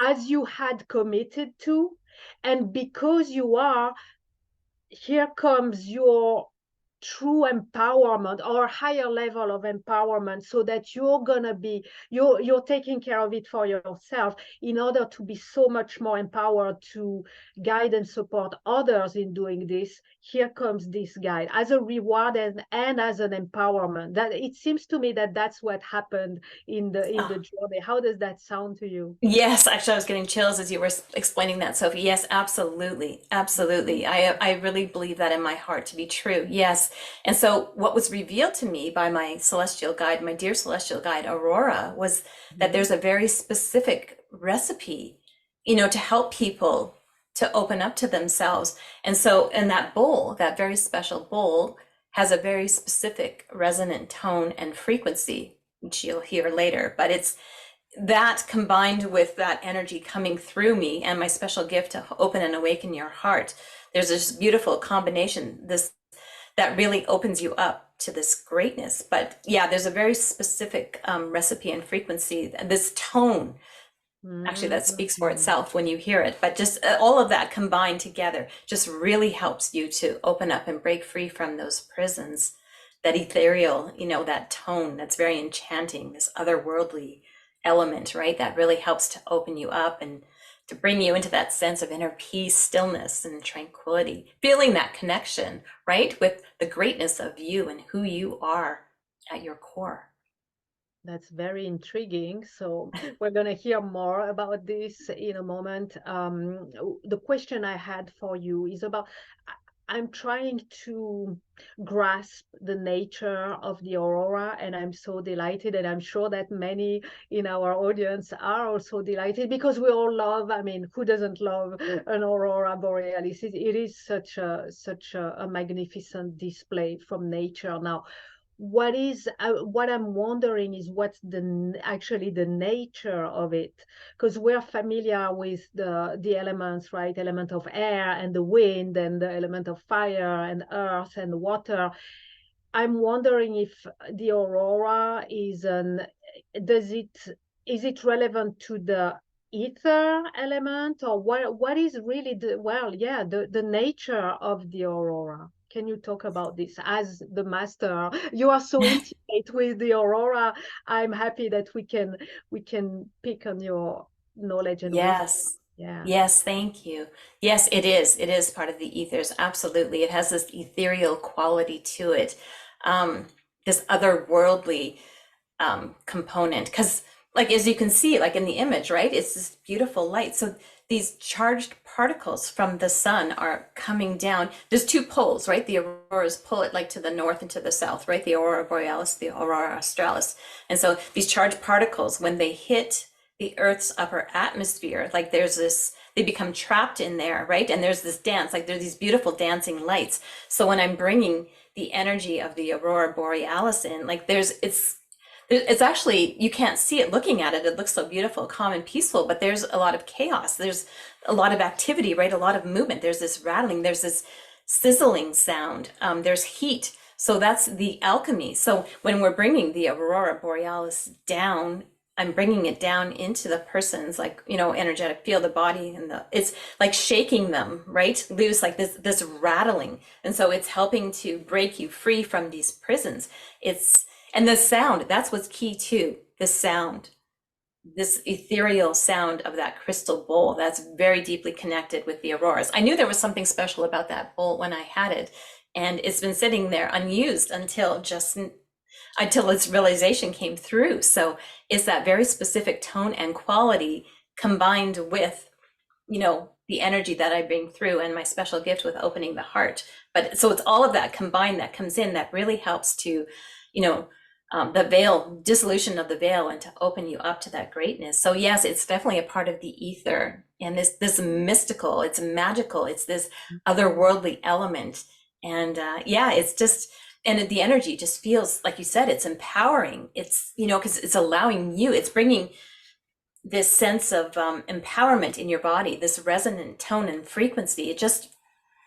as you had committed to, and because you are, here comes your true empowerment or higher level of empowerment, so that you're gonna be, you're taking care of it for yourself in order to be so much more empowered to guide and support others in doing this. Here comes this guide as a reward and as an empowerment. That it seems to me that that's what happened in the journey. How does that sound to you? Yes, actually, I was getting chills as you were explaining that, Sophie. Yes, absolutely. Absolutely. I really believe that in my heart to be true. Yes. And so what was revealed to me by my celestial guide, my dear celestial guide, Aurora, was that there's a very specific recipe, to help people to open up to themselves. And so in that bowl, that very special bowl, has a very specific resonant tone and frequency, which you'll hear later. But it's that combined with that energy coming through me and my special gift to open and awaken your heart. There's this beautiful combination, this that really opens you up to this greatness. But yeah, there's a very specific recipe and frequency, this tone actually that speaks for Mhm. itself when you hear it. But just all of that combined together just really helps you to open up and break free from those prisons, that ethereal, that tone that's very enchanting, this otherworldly element, right? That really helps to open you up and to bring you into that sense of inner peace, stillness, and tranquility, feeling that connection, right, with the greatness of you and who you are at your core. That's very intriguing. So we're going to hear more about this in a moment. The question I had for you is about I'm trying to grasp the nature of the aurora, and I'm so delighted, and I'm sure that many in our audience are also delighted because we all love. I mean, who doesn't love an aurora borealis? It is such a magnificent display from nature. Now, what I'm wondering is what's actually the nature of it, because we're familiar with the elements, right? Element of air and the wind and the element of fire and earth and water. I'm wondering if the aurora does it is it relevant to the ether element, or what is really the nature of the aurora? Can you talk about this as the master? You are so intimate with the aurora. I'm happy that we can pick on your knowledge and wisdom. Yes. Yeah. Yes, thank you. Yes, it is. It is part of the ethers. Absolutely. It has this ethereal quality to it. This otherworldly component. Because, like, as you can see, like in the image, right? It's this beautiful light. So these charged particles from the sun are coming down. There's two poles, right? The auroras pull it like to the north and to the south, right? The aurora borealis, the aurora australis. And so these charged particles, when they hit the Earth's upper atmosphere, like there's this, they become trapped in there, right? And there's this dance, like there's these beautiful dancing lights. So when I'm bringing the energy of the aurora borealis in, like it's actually, you can't see it looking at it. It looks so beautiful, calm, and peaceful, but there's a lot of chaos. There's a lot of activity, right? A lot of movement. There's this rattling, there's this sizzling sound. There's heat. So that's the alchemy. So when we're bringing the aurora borealis down, I'm bringing it down into the person's, like, energetic field, the body, and it's like shaking them right loose, like this rattling. And so it's helping to break you free from these prisons. And the sound, that's what's key too, the sound, this ethereal sound of that crystal bowl, that's very deeply connected with the auroras. I knew there was something special about that bowl when I had it, and it's been sitting there unused until its realization came through. So it's that very specific tone and quality combined with, the energy that I bring through and my special gift with opening the heart. But so it's all of that combined that comes in that really helps to, you know, the veil, dissolution of the veil, and to open you up to that greatness. So yes, it's definitely a part of the ether, and this mystical, it's magical, it's this otherworldly element. And yeah, it's just, and the energy just feels, like you said, it's empowering. It's, because it's allowing you, it's bringing this sense of empowerment in your body, this resonant tone and frequency. It just,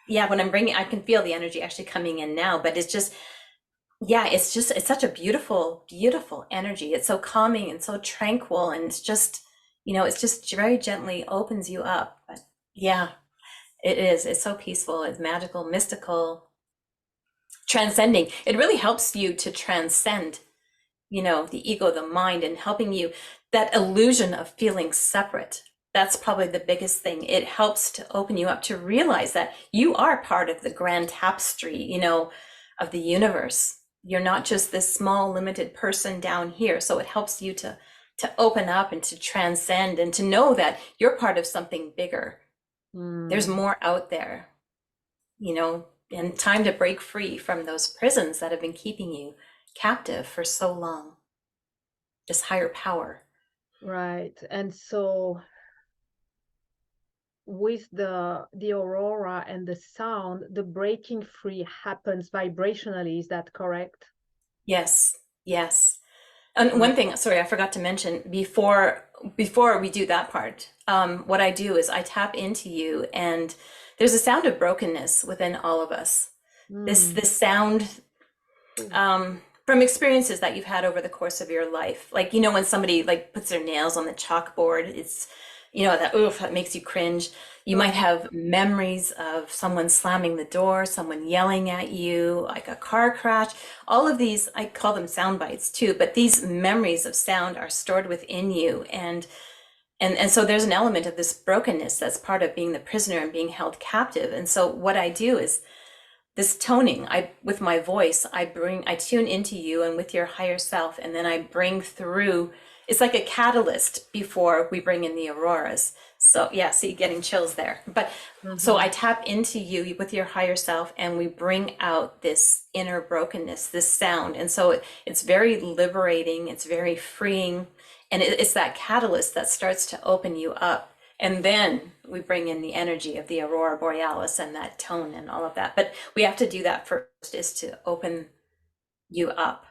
yeah, when I'm bringing, I can feel the energy actually coming in now, but it's just, yeah, it's such a beautiful, beautiful energy. It's so calming and so tranquil, and it's just, it's just very gently opens you up. But yeah, it is. It's so peaceful. It's magical, mystical, transcending. It really helps you to transcend, the ego, the mind, and helping you, that illusion of feeling separate. That's probably the biggest thing. It helps to open you up to realize that you are part of the grand tapestry, of the universe. You're not just this small, limited person down here. So it helps you to open up and to transcend and to know that you're part of something bigger. There's Mm. more out there, and time to break free from those prisons that have been keeping you captive for so long. This higher power. Right. And so with the aurora and the sound, the breaking free happens vibrationally. Is that correct? Yes, yes. And Right. one thing, sorry, I forgot to mention before we do that part, what I do is I tap into you, and there's a sound of brokenness within all of us. Mm. This sound Cool. from experiences that you've had over the course of your life. Like, when somebody like puts their nails on the chalkboard, it's, that, oof, that makes you cringe. You might Right. have memories of someone slamming the door, someone yelling at you, like a car crash. All of these, I call them sound bites too, but these memories of sound are stored within you. And so there's an element of this brokenness that's part of being the prisoner and being held captive. And so what I do is this toning, with my voice, I tune into you and with your higher self, and then I bring through, it's like a catalyst before we bring in the auroras. So yeah, see, getting chills there. But so Mm-hmm. I tap into you with your higher self, and we bring out this inner brokenness, this sound. And so it's very liberating, it's very freeing, and it's that catalyst that starts to open you up. And then we bring in the energy of the Aurora Borealis and that tone and all of that. But we have to do that first, is to open you up.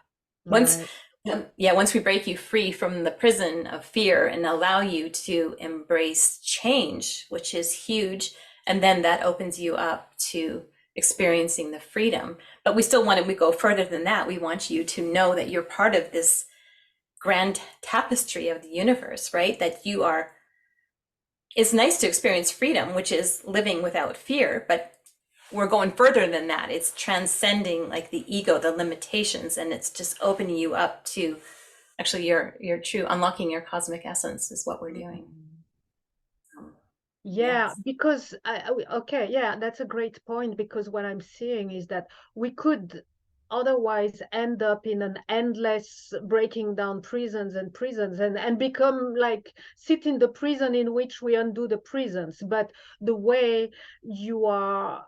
Once, Right. once we break you free from the prison of fear and allow you to embrace change, which is huge, and then that opens you up to experiencing the freedom. But we still we go further than that. We want you to know that you're part of this grand tapestry of the universe, right? That you are, it's nice to experience freedom, which is living without fear, but we're going further than that. It's transcending like the ego, the limitations, and it's just opening you up to actually your true, unlocking your cosmic essence is what we're doing. Mm. Um, Yeah, yes, because okay, yeah, that's a great point, because what I'm seeing is that we could otherwise end up in an endless breaking down prisons and prisons, and become like sit in the prison in which we undo the prisons. But the way you are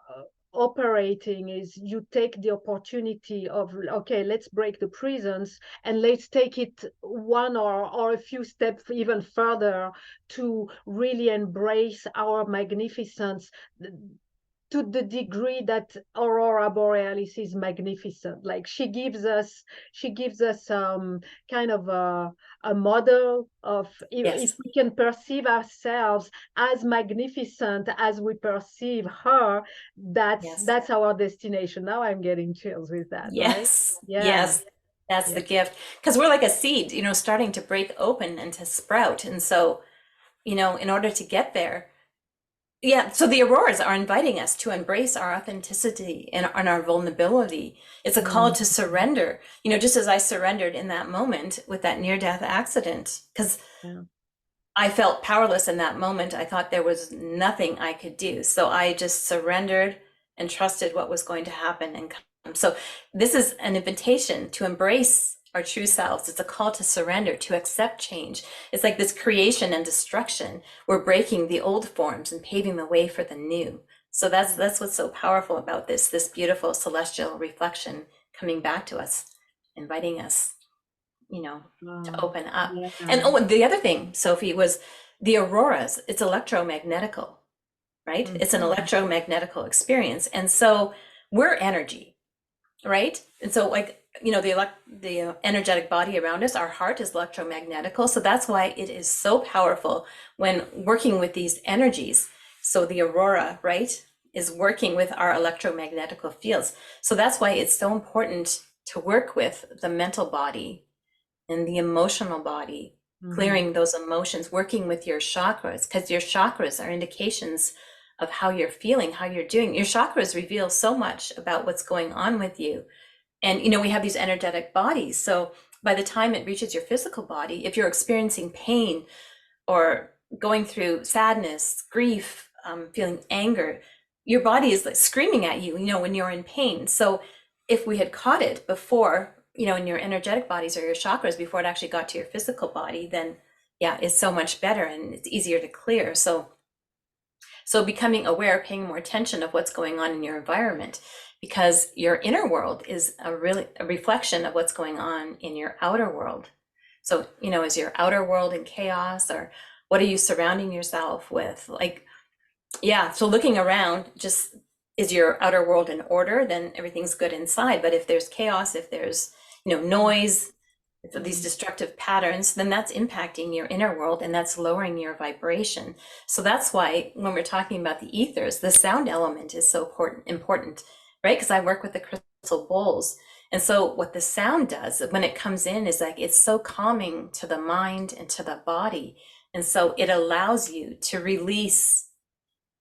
operating is you take the opportunity of, okay, let's break the prisons and let's take it one or a few steps even further to really embrace our magnificence to the degree that Aurora Borealis is magnificent. Like she gives us kind of a model of, if yes, we can perceive ourselves as magnificent as we perceive her, yes, that's our destination. Now I'm getting chills with that, right? yes, Yeah, yes. That's yeah. the gift. Because we're like a seed, starting to break open and to sprout. And so, in order to get there, yeah, so the auroras are inviting us to embrace our authenticity and our vulnerability. It's a call Mm, to surrender, just as I surrendered in that moment with that near-death accident, because yeah. I felt powerless in that moment. I thought there was nothing I could do. So I just surrendered and trusted what was going to happen and come. So this is an invitation to embrace our true selves. It's a call to surrender, to accept change. It's like this creation and destruction. We're breaking the old forms and paving the way for the new. So that's what's so powerful about this beautiful celestial reflection coming back to us, inviting us, to Oh, open up. And yeah. oh, and the other thing, Sophie, was the auroras, it's electromagnetical, right? It's an Mhm. electromagnetical experience. And so we're energy, right? And so like, the energetic body around us, our heart is electromagnetical. So that's why it is so powerful when working with these energies. So the aurora, right, is working with our electromagnetical fields. So that's why it's so important to work with the mental body and the emotional body, Mhm. clearing those emotions, working with your chakras, because your chakras are indications of how you're feeling, how you're doing. Your chakras reveal so much about what's going on with you. And, we have these energetic bodies. So by the time it reaches your physical body, if you're experiencing pain or going through sadness, grief, feeling anger, your body is like screaming at you, when you're in pain. So if we had caught it before, in your energetic bodies or your chakras before it actually got to your physical body, then yeah, it's so much better and it's easier to clear. So becoming aware, paying more attention of what's going on in your environment, because your inner world is a reflection of what's going on in your outer world. So, is your outer world in chaos, or what are you surrounding yourself with? Like, Yeah, so looking around, just is your outer world in order, then everything's good inside. But if there's chaos, if there's, noise, if these destructive patterns, then that's impacting your inner world and that's lowering your vibration. So that's why when we're talking about the ethers, the sound element is so important, right? Because I work with the crystal bowls. And so what the sound does when it comes in is like it's so calming to the mind and to the body. And so it allows you to release,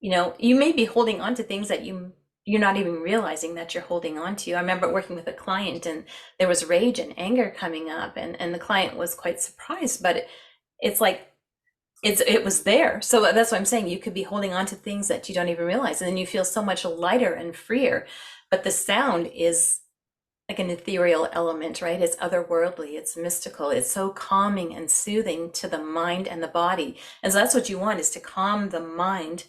you may be holding on to things that you're not even realizing that you're holding on to. I remember working with a client and there was rage and anger coming up, and the client was quite surprised, but it's like it was there. So that's what I'm saying. You could be holding on to things that you don't even realize, and then you feel so much lighter and freer. But the sound is like an ethereal element, right? It's otherworldly, it's mystical, it's so calming and soothing to the mind and the body. And so that's what you want, is to calm the mind,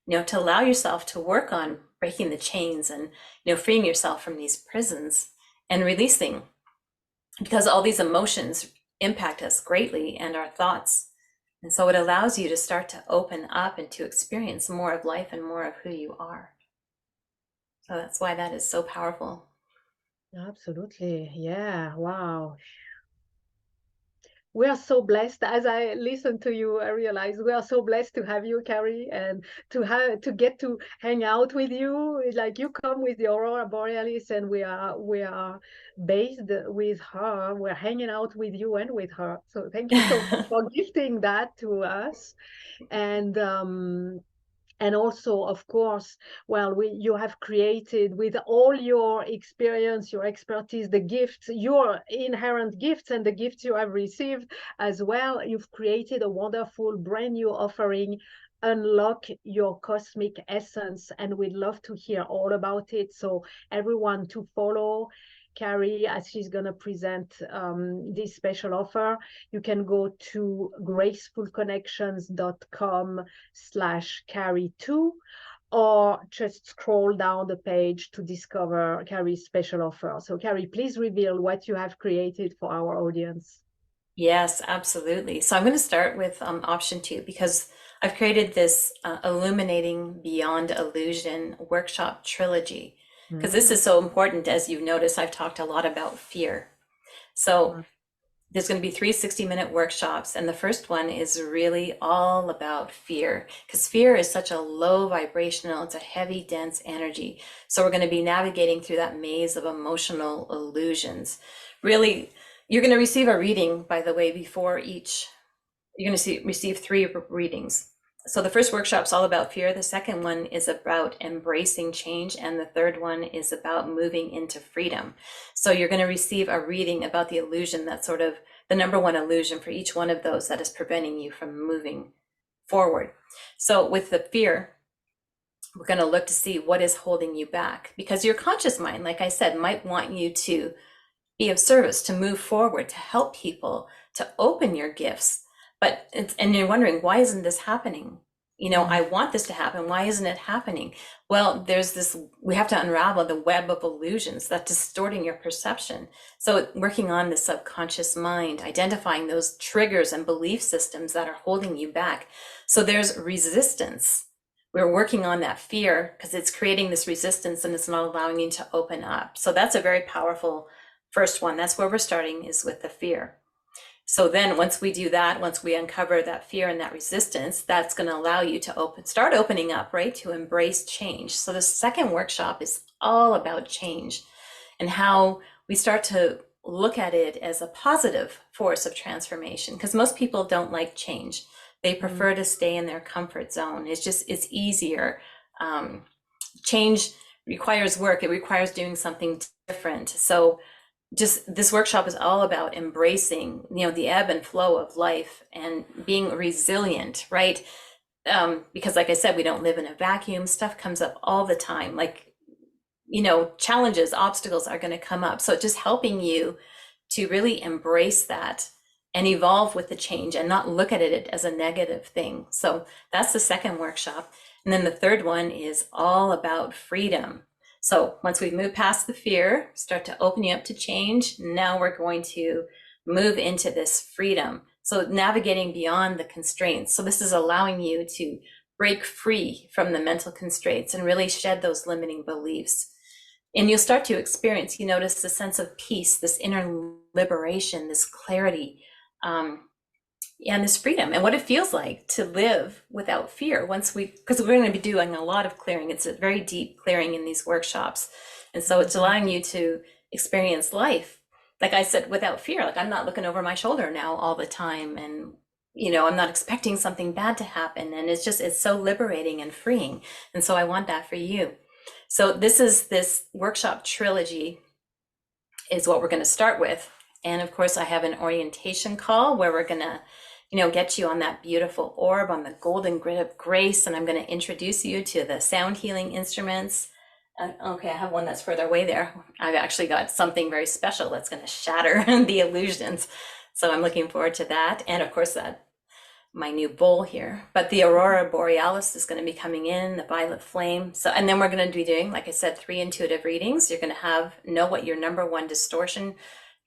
to allow yourself to work on breaking the chains and, freeing yourself from these prisons and releasing, because all these emotions impact us greatly and our thoughts. And so it allows you to start to open up and to experience more of life and more of who you are. So that's why that is so powerful. Absolutely. Yeah. Wow. We are so blessed. As I listen to you, I realize we are so blessed to have you, Kari, and to get to hang out with you. Like, you come with the Aurora Borealis, and we are based with her. We're hanging out with you and with her. So thank you so much for gifting that to us. And also, of course, well, you have created, with all your experience, your expertise, the gifts, your inherent gifts, and the gifts you have received as well, you've created a wonderful brand new offering, Unlock Your Cosmic Essence, and we'd love to hear all about it. So everyone, to follow Kari as she's going to present this special offer, you can go to gracefulconnections.com/Kari2, or just scroll down the page to discover Kari's special offer. So Kari, please reveal what you have created for our audience. Yes, absolutely. So I'm going to start with option 2, because I've created this Illuminating Beyond Illusion workshop trilogy, because this is so important. As you've noticed, I've talked a lot about fear. So there's going to be 3 60-minute workshops, and the first one is really all about fear, because fear is such a low vibrational, it's a heavy, dense energy. So we're going to be navigating through that maze of emotional illusions. Really, you're going to receive a reading, by the way, before each. You're going to receive 3 readings. So the first workshop's all about fear. The second one is about embracing change. And the third one is about moving into freedom. So you're going to receive a reading about the illusion, that's sort of the number one illusion for each one of those that is preventing you from moving forward. So with the fear, we're going to look to see what is holding you back, because your conscious mind, like I said, might want you to be of service, to move forward, to help people, to open your gifts. But and you're wondering, why isn't this happening? I want this to happen. Why isn't it happening? Well, we have to unravel the web of illusions that's distorting your perception. So working on the subconscious mind, identifying those triggers and belief systems that are holding you back. So there's resistance. We're working on that fear because it's creating this resistance and it's not allowing you to open up. So that's a very powerful first one. That's where we're starting, is with the fear. So then once we do that, once we uncover that fear and that resistance, that's going to allow you to start opening up, right? To embrace change. So the second workshop is all about change and how we start to look at it as a positive force of transformation, because most people don't like change. They prefer to stay in their comfort zone. It's easier. Change requires work. It requires doing something different. So just this workshop is all about embracing, the ebb and flow of life and being resilient, right? Because like I said, we don't live in a vacuum. Stuff comes up all the time. Like, challenges, obstacles are going to come up. So just helping you to really embrace that and evolve with the change and not look at it as a negative thing. So that's the second workshop. And then the third one is all about freedom. So once we move past the fear, start to open you up to change, now we're going to move into this freedom. So navigating beyond the constraints. So this is allowing you to break free from the mental constraints and really shed those limiting beliefs. And you'll start to experience, you notice, the sense of peace, this inner liberation, this clarity, and this freedom, and what it feels like to live without fear because we're going to be doing a lot of clearing. It's a very deep clearing in these workshops. And so it's allowing you to experience life, like I said, without fear. Like I'm not looking over my shoulder now all the time. And, I'm not expecting something bad to happen. And it's so liberating and freeing. And so I want that for you. So this workshop trilogy is what we're going to start with. And of course, I have an orientation call where we're going to, get you on that beautiful orb, on the golden grid of grace. And I'm going to introduce you to the sound healing instruments. Okay, I have one that's further away there. I've actually got something very special that's going to shatter the illusions. So I'm looking forward to that. And of course, my new bowl here. But the Aurora Borealis is going to be coming in, the violet flame. So, and then we're going to be doing, like I said, 3 intuitive readings. You're going to know what your number 1 distortion,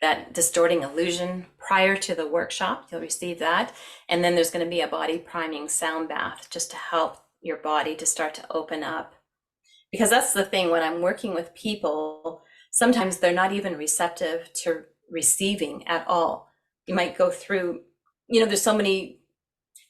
that distorting illusion, prior to the workshop. You'll receive that. And then there's going to be a body priming sound bath just to help your body to start to open up. Because that's the thing, when I'm working with people, sometimes they're not even receptive to receiving at all. You might go through, there's so many,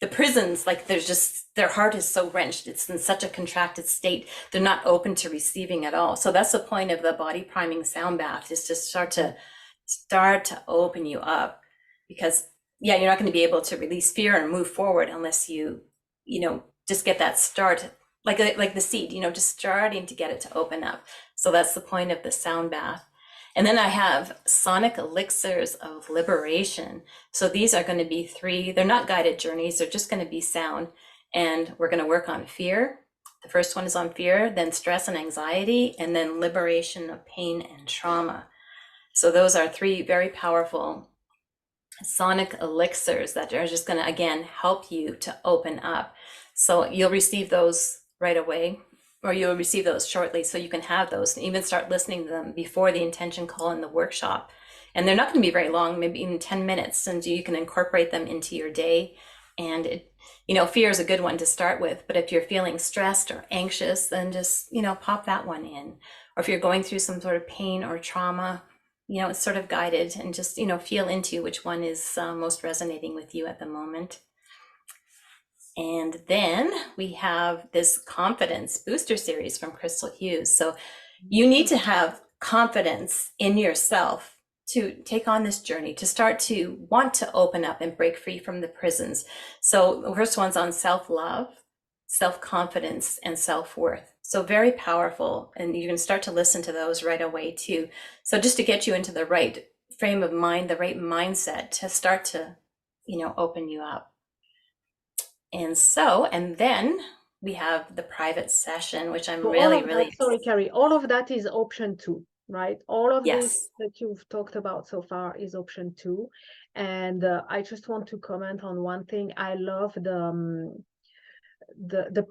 the prisons, like their heart is so wrenched. It's in such a contracted state. They're not open to receiving at all. So that's the point of the body priming sound bath, is to start to open you up. Because you're not going to be able to release fear and move forward unless you just get that start, like the seed, just starting to get it to open up. So that's the point of the sound bath. And then I have sonic elixirs of liberation. So these are going to be 3, they're not guided journeys, they're just going to be sound. And we're going to work on fear. The first one is on fear, then stress and anxiety, and then liberation of pain and trauma. So those are 3 very powerful sonic elixirs that are just going to, again, help you to open up. So you'll receive those right away, or you'll receive those shortly, so you can have those and even start listening to them before the intention call in the workshop. And they're not going to be very long, maybe even 10 minutes, and you can incorporate them into your day. And fear is a good one to start with, but if you're feeling stressed or anxious, then just, pop that one in. Or if you're going through some sort of pain or trauma, it's sort of guided, and just, feel into which one is most resonating with you at the moment. And then we have this confidence booster series from Christel Hughes. So you need to have confidence in yourself to take on this journey, to start to want to open up and break free from the prisons. So the first one's on self-love, self-confidence, and self-worth. So very powerful. And you can start to listen to those right away too. So just to get you into the right frame of mind, the right mindset to start to, open you up. And then we have the private session, which I'm really sorry, Kari, all of that is option 2, right? All of Yes. this that you've talked about so far is option 2. And I just want to comment on one thing. I love the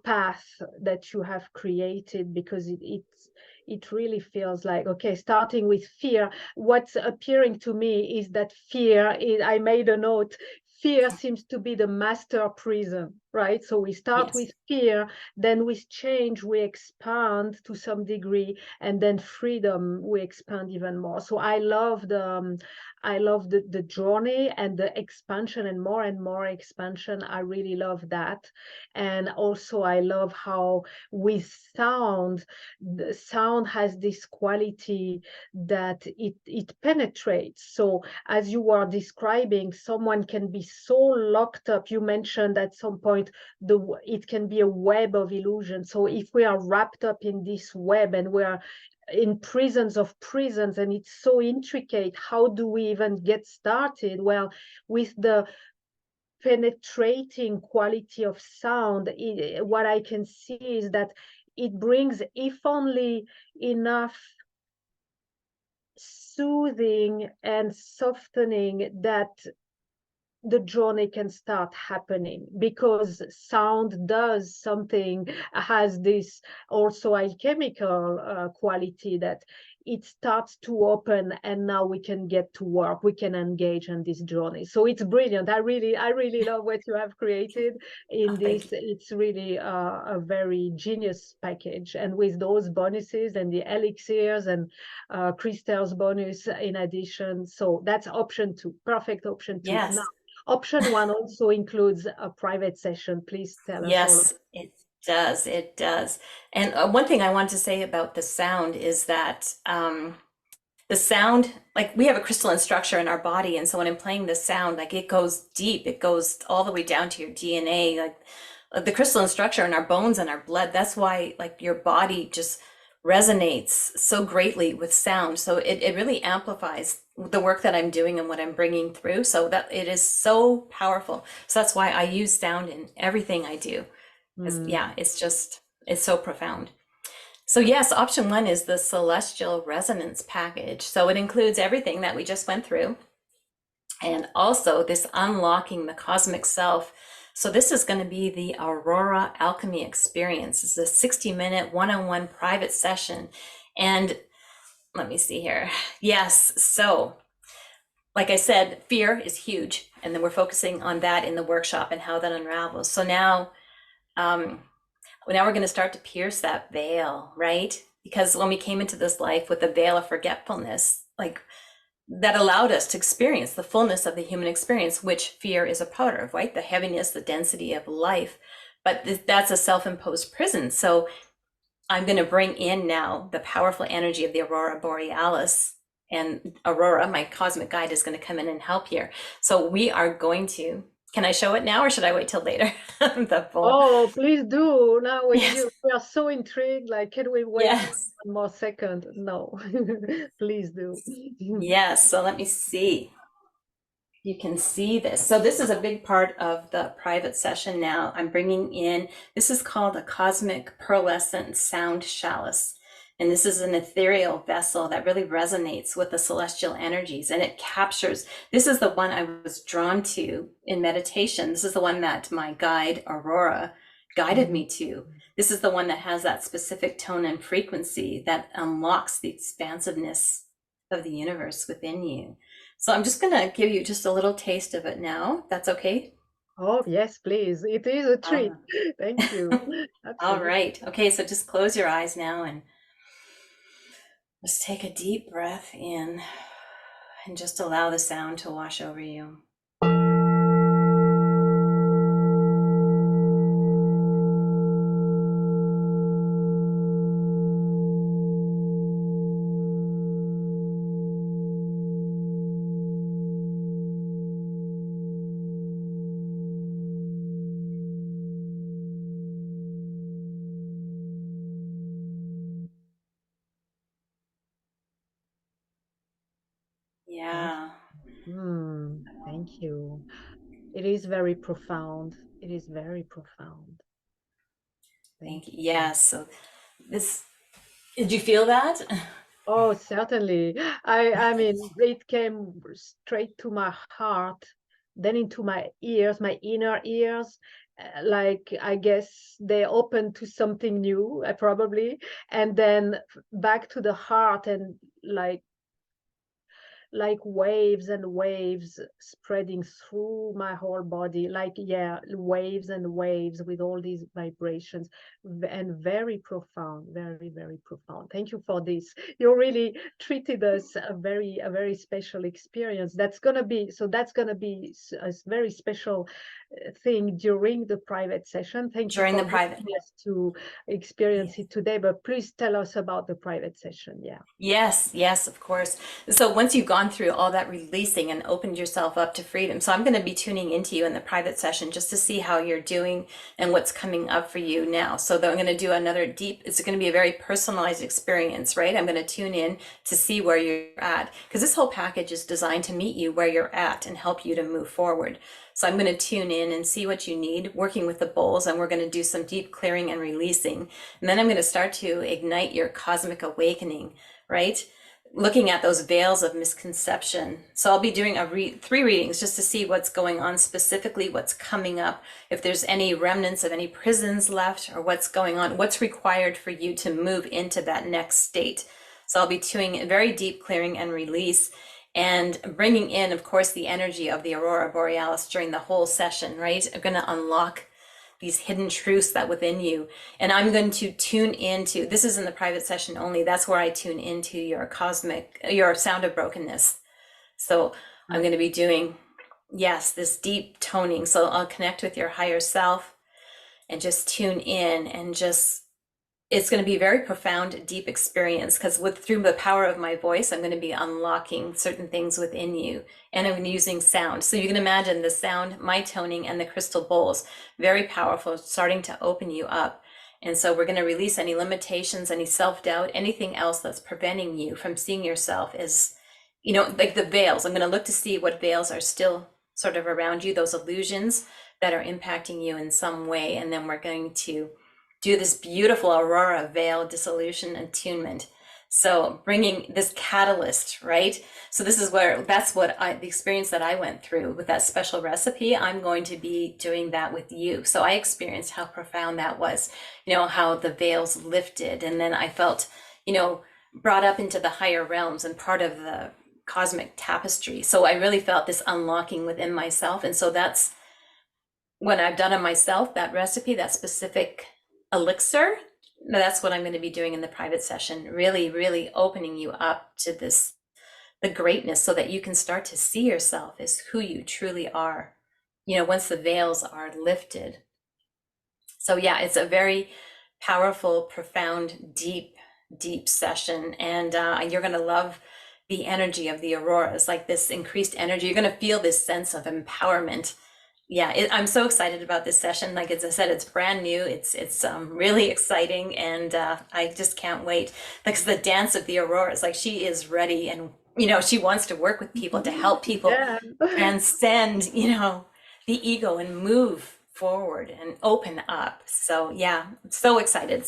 path that you have created, because it really feels like, okay, starting with fear. What's appearing to me is that fear is, I made a note, fear seems to be the master prison, right? So we start Yes. with fear, then with change, we expand to some degree, and then freedom, we expand even more. So I love the journey and the expansion, and more expansion. I really love that. And also I love how with sound, the sound has this quality that it penetrates. So as you were describing, someone can be so locked up. You mentioned at some point it can be a web of illusion. So if we are wrapped up in this web, and we're in prisons of prisons, and it's so intricate, how do we even get started? Well, with the penetrating quality of sound, what I can see is that it brings, if only enough soothing and softening, that the journey can start happening, because sound does something, has this also alchemical quality, that it starts to open, and now we can get to work, we can engage in this journey. So it's brilliant. I really love what you have created in Oh, thank this. you. It's really a very genius package, and with those bonuses and the elixirs and Christel's bonus in addition. So that's option 2, perfect option 2. Now Yes. option 1 also includes a private session. Please tell us all. Yes, it does. It does. And one thing I want to say about the sound is that the sound, like we have a crystalline structure in our body, and so when I'm playing the sound, like it goes deep, it goes all the way down to your DNA, like the crystalline structure in our bones and our blood. That's why like your body just resonates so greatly with sound. So it really amplifies the work that I'm doing and what I'm bringing through, so that it is so powerful. So that's why I use sound in everything I do. 'Cause, yeah, it's so profound. So yes, option 1 is the celestial resonance package. So it includes everything that we just went through, and also this unlocking the cosmic self. So this is going to be the Aurora Alchemy experience. It's a 60-minute one-on-one private session. And let me see here. Yes, so like I said, fear is huge, and then we're focusing on that in the workshop and how that unravels. So now we're going to start to pierce that veil, right? Because when we came into this life with the veil of forgetfulness, like that allowed us to experience the fullness of the human experience, which fear is a part of, right? The heaviness, the density of life. But that's a self-imposed prison. So I'm going to bring in now the powerful energy of the Aurora Borealis, and Aurora, my cosmic guide, is going to come in and help here. So we are going to, can I show it now or should I wait till later? The full. Oh, please do. Now Yes. we are so intrigued. Like, can we wait Yes. 1 more second? No, please do. Yes. So let me see. You can see this. So this is a big part of the private session now. I'm bringing in, this is called a cosmic pearlescent sound chalice. And this is an ethereal vessel that really resonates with the celestial energies, and it captures, this is the one I was drawn to in meditation. This is the one that my guide, Aurora, guided me to. This is the one that has that specific tone and frequency that unlocks the expansiveness of the universe within you. So I'm just going to give you just a little taste of it now. That's okay? Oh, yes, please. It is a treat. Thank you. All Absolutely. right. Okay, so just close your eyes now and just take a deep breath in and just allow the sound to wash over you. Thank Yeah. you. Thank you. It is very profound. It is very profound. Thank Thank you. you. Yes. So this, did you feel that? Oh, certainly. I mean, it came straight to my heart, then into my ears, my inner ears. Like, I guess they opened to something new, probably, and then back to the heart, and like waves and waves spreading through my whole body, like, yeah, waves and waves with all these vibrations, and very profound, very, very profound. Thank you for this. You really treated us a very special experience. That's gonna be, so that's gonna be a very special thing during the private session. Thank you During the for private. giving us to experience it today, but please tell us about the private session. Yeah. Yes, yes, of course. So once you've gone through all that releasing and opened yourself up to freedom, so I'm going to be tuning into you in the private session just to see how you're doing and what's coming up for you now. So I'm going to do another deep, it's going to be a very personalized experience, right? I'm going to tune in to see where you're at, because this whole package is designed to meet you where you're at and help you to move forward. So I'm going to tune in and see what you need, working with the bowls, and we're going to do some deep clearing and releasing. And then I'm going to start to ignite your cosmic awakening, right? Looking at those veils of misconception. So I'll be doing 3 readings just to see what's going on, specifically what's coming up, if there's any remnants of any prisons left, or what's going on, what's required for you to move into that next state. So I'll be doing a very deep clearing and release, and bringing in, of course, the energy of the Aurora Borealis during the whole session, right? I'm going to unlock these hidden truths that within you. And I'm going to tune into, this is in the private session only, that's where I tune into your sound of brokenness. So I'm going to be doing, yes, this deep toning. So I'll connect with your higher self and just tune in, and just, it's going to be a very profound, deep experience, because through the power of my voice, I'm going to be unlocking certain things within you, and I'm using sound. So you can imagine the sound, my toning, and the crystal bowls, very powerful, starting to open you up. And so we're going to release any limitations, any self-doubt, anything else that's preventing you from seeing yourself as, like the veils. I'm going to look to see what veils are still sort of around you, those illusions that are impacting you in some way. And then we're going to do this beautiful Aurora veil dissolution attunement. So bringing this catalyst, right? So this is the experience that I went through with that special recipe. I'm going to be doing that with you. So I experienced how profound that was, how the veils lifted. And then I felt, brought up into the higher realms and part of the cosmic tapestry. So I really felt this unlocking within myself. And so that's when I've done it myself, that recipe, that specific elixir, that's what I'm going to be doing in the private session, really, really opening you up to the greatness, so that you can start to see yourself as who you truly are, once the veils are lifted. So yeah, it's a very powerful, profound, deep, deep session. And you're going to love the energy of the auroras, like this increased energy. You're going to feel this sense of empowerment. Yeah, I'm so excited about this session. Like, as I said, it's brand new. It's really exciting, and I just can't wait. Because the dance of the auroras, like, she is ready, and she wants to work with people, to help people transcend, the ego and move forward and open up. So yeah, I'm so excited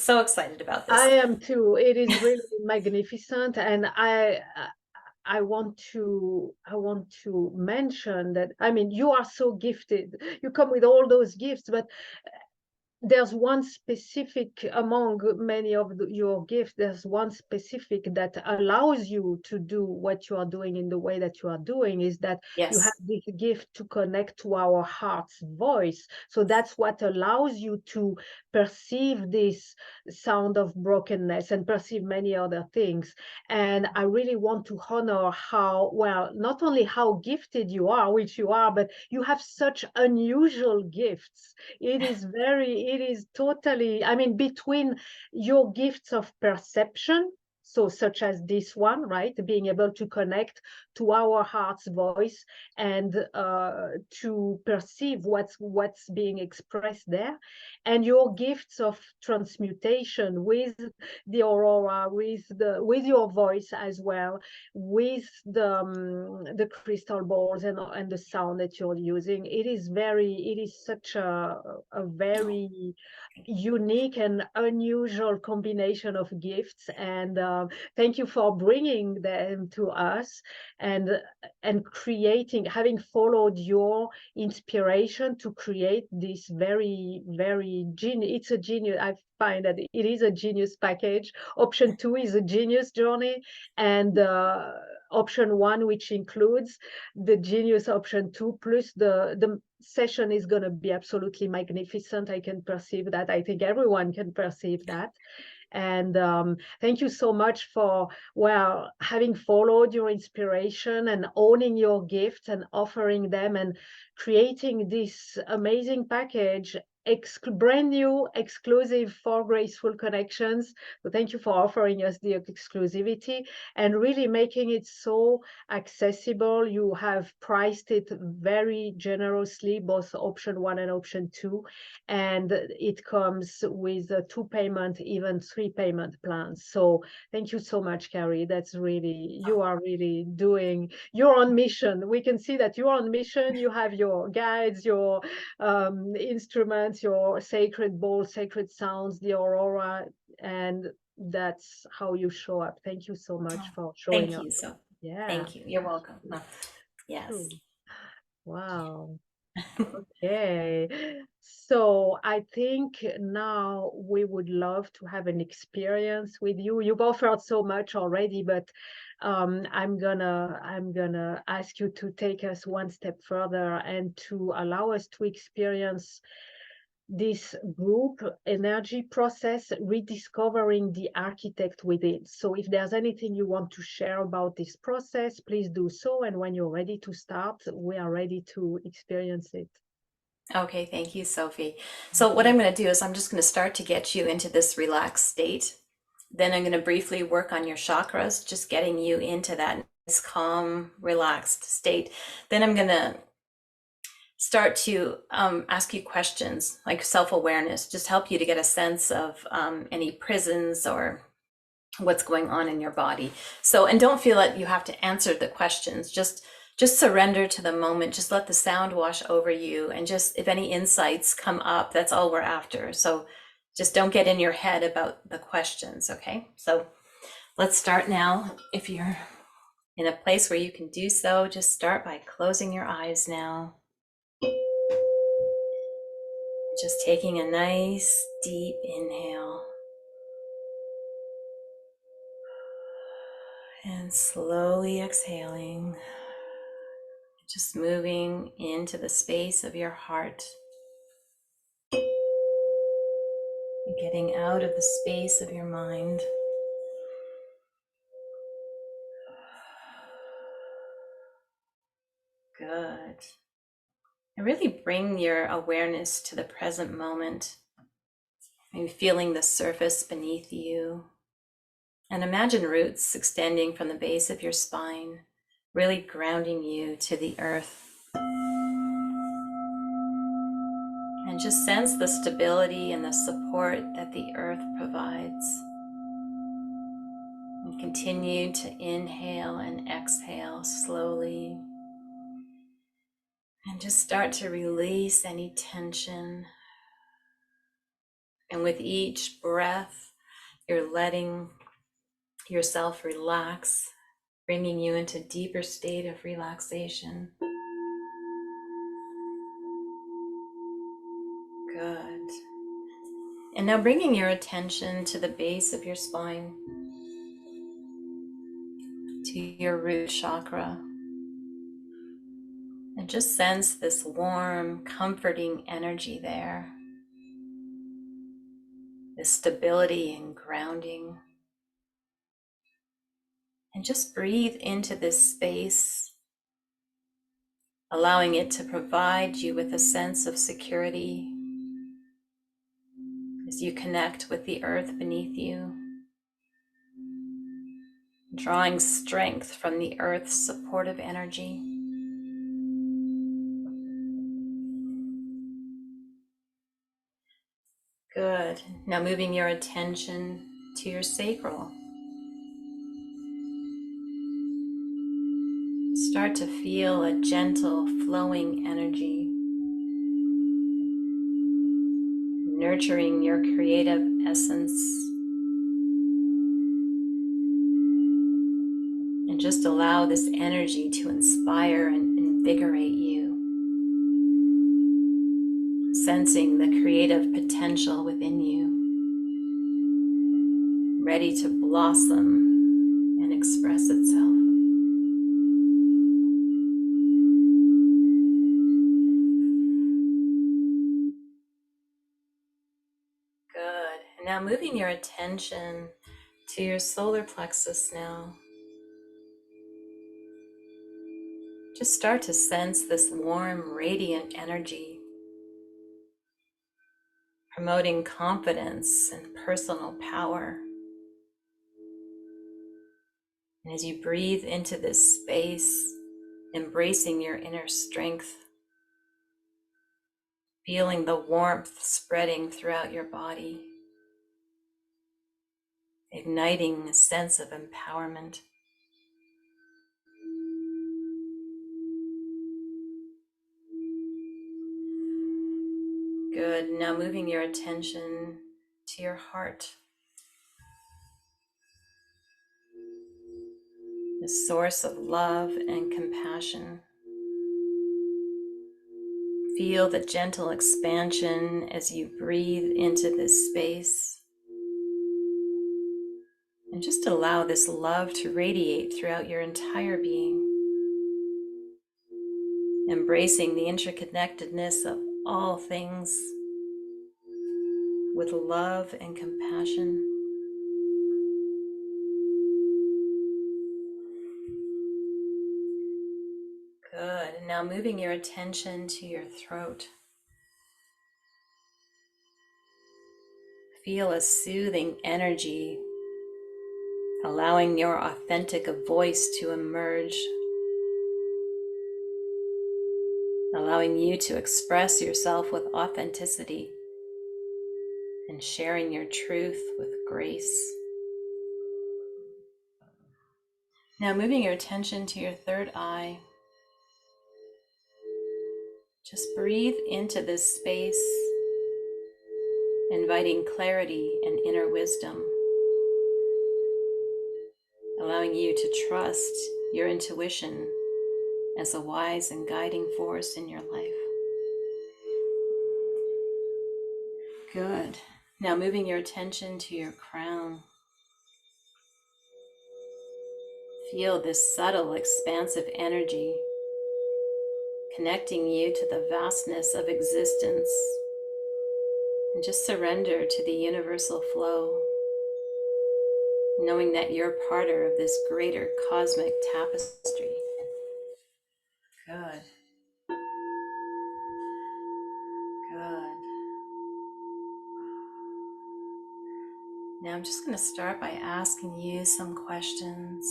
about this. I am too. It is really magnificent, and I want to mention that, I mean, you are so gifted. You come with all those gifts, but there's one specific among many of your gifts. There's one specific that allows you to do what you are doing in the way that you are doing, is that you have Yes. this gift to connect to our heart's voice. So that's what allows you to perceive this sound of brokenness and perceive many other things. And I really want to honor how, well, not only how gifted you are, which you are, but you have such unusual gifts. It is totally, I mean, between your gifts of perception, so such as this one, right? Being able to connect to our heart's voice and to perceive what's being expressed there, and your gifts of transmutation with the aurora, with your voice as well, with the crystal balls and the sound that you're using. It is such a very unique and unusual combination of gifts, and thank you for bringing them to us, and having followed your inspiration to create this very genius. It's a genius. I find that it is a genius package. Option 2 is a genius journey, and option 1, which includes the genius option 2 plus the session, is going to be absolutely magnificent. I can perceive that. I think everyone can perceive that. And thank you so much for, well, having followed your inspiration and owning your gifts and offering them and creating this amazing package, brand new, exclusive for Graceful Connections. So thank you for offering us the exclusivity and really making it so accessible. You have priced it very generously, both option 1 and option 2, and it comes with a 2 payment, even 3 payment plans. So thank you so much, Kari. You are really you're on mission. We can see that you're on mission. You have your guides, your instruments, your sacred bowls, sacred sounds, the aurora, and that's how you show up. Thank you so much for showing Thank up. you. So Yeah. thank you. You're welcome. Yes. Wow. Okay. So I think now we would love to have an experience with you. You've offered so much already, but I'm gonna ask you to take us one step further and to allow us to experience this group energy process, rediscovering the architect within. So if there's anything you want to share about this process, please do so. And when you're ready to start, we are ready to experience it. Okay, thank you, Sophie. So what I'm going to do is I'm just going to start to get you into this relaxed state. Then I'm going to briefly work on your chakras, just getting you into that nice, calm, relaxed state. Then I'm going to start to ask you questions like self-awareness, just help you to get a sense of any prisons or what's going on in your body. So, and don't feel that you have to answer the questions, just surrender to the moment, just let the sound wash over you, and just if any insights come up, that's all we're after. So just don't get in your head about the questions, okay? So let's start now. If you're in a place where you can do so, just start by closing your eyes now. Just taking a nice deep inhale and slowly exhaling. Just moving into the space of your heart. Getting out of the space of your mind. Good. And really bring your awareness to the present moment. Maybe feeling the surface beneath you. And imagine roots extending from the base of your spine, really grounding you to the earth. And just sense the stability and the support that the earth provides. And continue to inhale and exhale slowly. And just start to release any tension. And with each breath, you're letting yourself relax, bringing you into a deeper state of relaxation. Good. And now bringing your attention to the base of your spine, to your root chakra. And just sense this warm, comforting energy there. This stability and grounding. And just breathe into this space, allowing it to provide you with a sense of security as you connect with the earth beneath you, drawing strength from the earth's supportive energy. Good. Now moving your attention to your sacral. Start to feel a gentle flowing energy, nurturing your creative essence. And just allow this energy to inspire and invigorate you, sensing the creative potential within you, ready to blossom and express itself. Good. And now moving your attention to your solar plexus now. Just start to sense this warm, radiant energy, promoting confidence and personal power. And as you breathe into this space, embracing your inner strength, feeling the warmth spreading throughout your body, igniting a sense of empowerment. Good. Now moving your attention to your heart, the source of love and compassion. Feel the gentle expansion as you breathe into this space. And just allow this love to radiate throughout your entire being, embracing the interconnectedness of all things with love and compassion. Good. And now moving your attention to your throat. Feel a soothing energy, allowing your authentic voice to emerge, allowing you to express yourself with authenticity and sharing your truth with grace. Now moving your attention to your third eye. Just breathe into this space, inviting clarity and inner wisdom, allowing you to trust your intuition as a wise and guiding force in your life. Good. Now moving your attention to your crown. Feel this subtle, expansive energy connecting you to the vastness of existence, and just surrender to the universal flow, knowing that you're part of this greater cosmic tapestry. Good. Good. Now I'm just going to start by asking you some questions.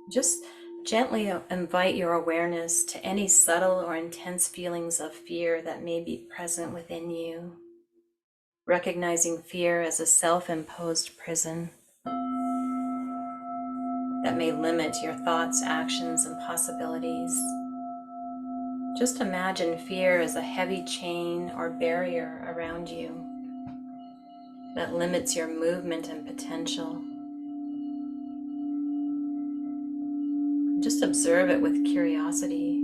Just gently invite your awareness to any subtle or intense feelings of fear that may be present within you, recognizing fear as a self-imposed prison that may limit your thoughts, actions, and possibilities. Just imagine fear as a heavy chain or barrier around you that limits your movement and potential. Just observe it with curiosity,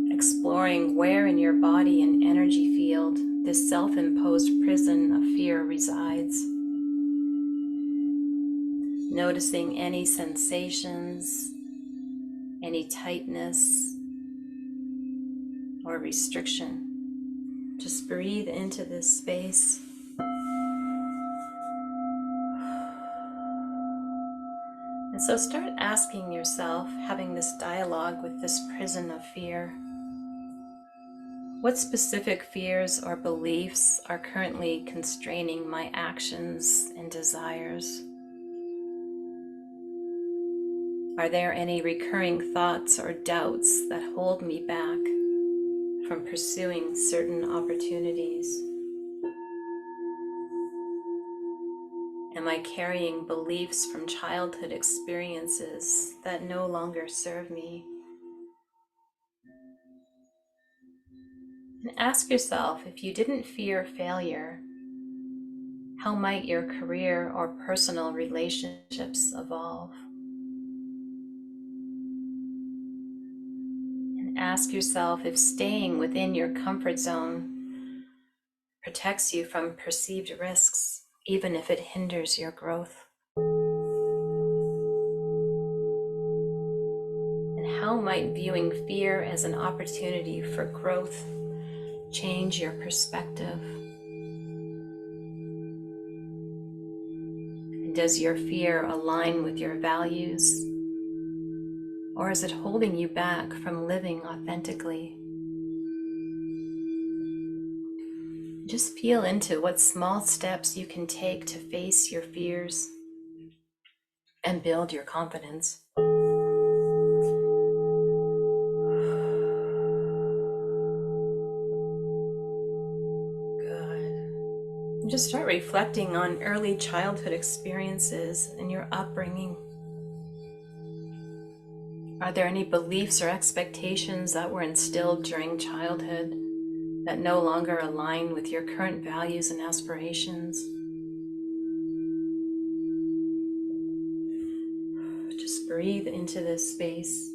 exploring where in your body and energy field this self-imposed prison of fear resides. Noticing any sensations, any tightness or restriction. Just breathe into this space. And so start asking yourself, having this dialogue with this prison of fear, what specific fears or beliefs are currently constraining my actions and desires? Are there any recurring thoughts or doubts that hold me back from pursuing certain opportunities? Am I carrying beliefs from childhood experiences that no longer serve me? And ask yourself, if you didn't fear failure, how might your career or personal relationships evolve? And ask yourself if staying within your comfort zone protects you from perceived risks, even if it hinders your growth. And how might viewing fear as an opportunity for growth change your perspective? And does your fear align with your values? Or is it holding you back from living authentically? Just feel into what small steps you can take to face your fears and build your confidence. Good. Just start reflecting on early childhood experiences and your upbringing. Are there any beliefs or expectations that were instilled during childhood that no longer align with your current values and aspirations? Just breathe into this space.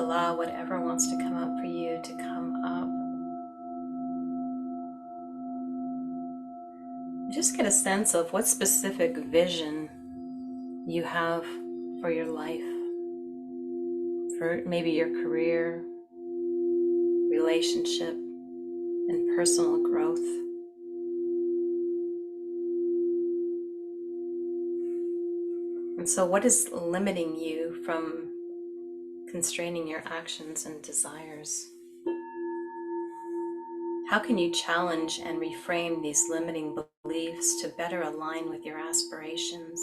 allow whatever wants to come up for you to come up. Just get a sense of what specific vision you have for your life, for maybe your career, relationship, and personal growth. And so what is limiting you from constraining your actions and desires? How can you challenge and reframe these limiting beliefs to better align with your aspirations?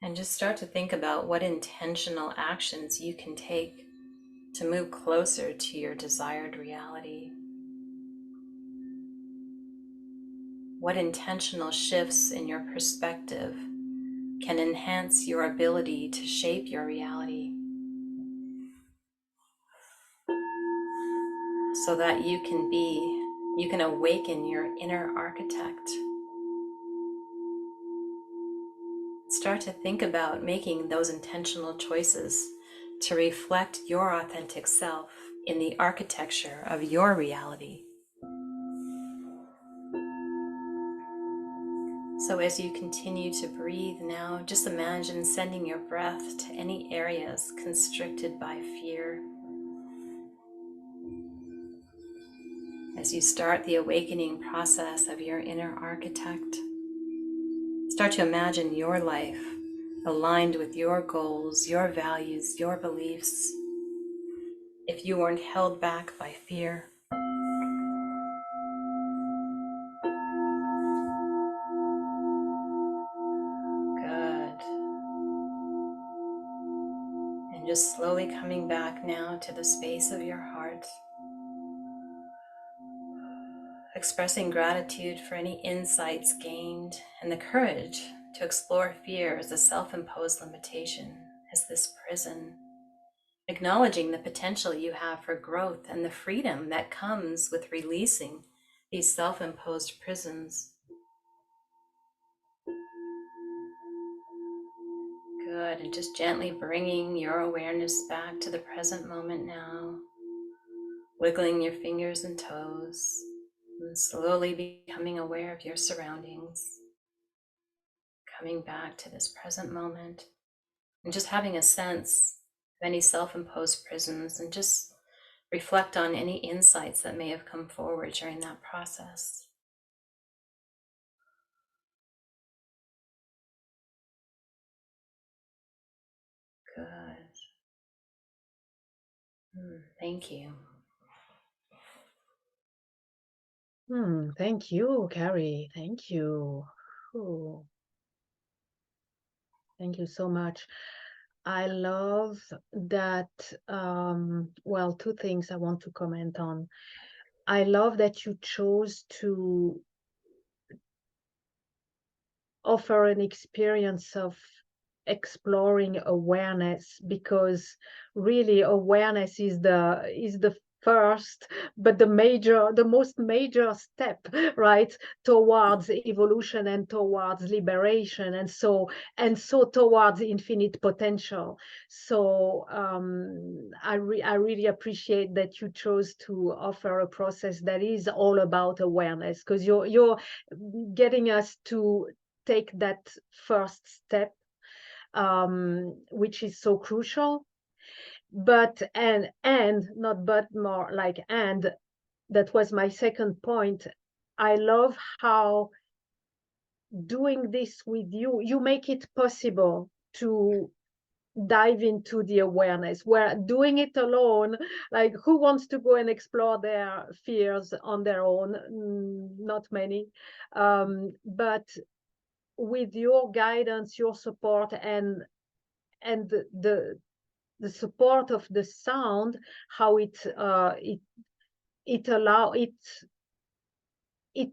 And just start to think about what intentional actions you can take to move closer to your desired reality. What intentional shifts in your perspective can enhance your ability to shape your reality so that you can awaken your inner architect. Start to think about making those intentional choices to reflect your authentic self in the architecture of your reality. So as you continue to breathe now, just imagine sending your breath to any areas constricted by fear. As you start the awakening process of your inner architect, start to imagine your life aligned with your goals, your values, your beliefs. If you weren't held back by fear, good. And just slowly coming back now to the space of your heart, expressing gratitude for any insights gained and the courage to explore fear as a self-imposed limitation, as this prison. Acknowledging the potential you have for growth and the freedom that comes with releasing these self-imposed prisons. Good, and just gently bringing your awareness back to the present moment now, wiggling your fingers and toes, and slowly becoming aware of your surroundings, coming back to this present moment, and just having a sense of any self-imposed prisons, and just reflect on any insights that may have come forward during that process. Good. Thank you. Thank you, Kari. Thank you. Ooh, thank you so much. I love that. Well, two things I want to comment on. I love that you chose to offer an experience of exploring awareness, because really awareness is the first but the most major step, right, towards evolution and towards liberation, and so towards infinite potential. So I really appreciate that you chose to offer a process that is all about awareness, because you're getting us to take that first step, which is so crucial. But and not but more like, and that was my second point. I love how doing this with you make it possible to dive into the awareness, where doing it alone, like, who wants to go and explore their fears on their own? Not many. But with your guidance, your support, and the support of the sound, how it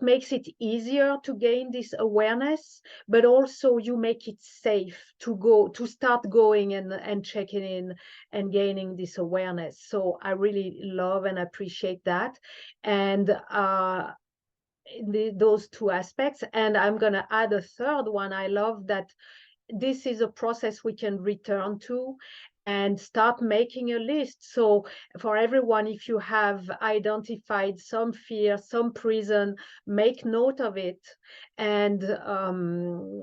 makes it easier to gain this awareness, but also you make it safe to start going and checking in and gaining this awareness. So I really love and appreciate that. And those two aspects. And I'm going to add a third one. I love that this is a process we can return to, and start making a list. So for everyone, if you have identified some fear, some prison, make note of it, and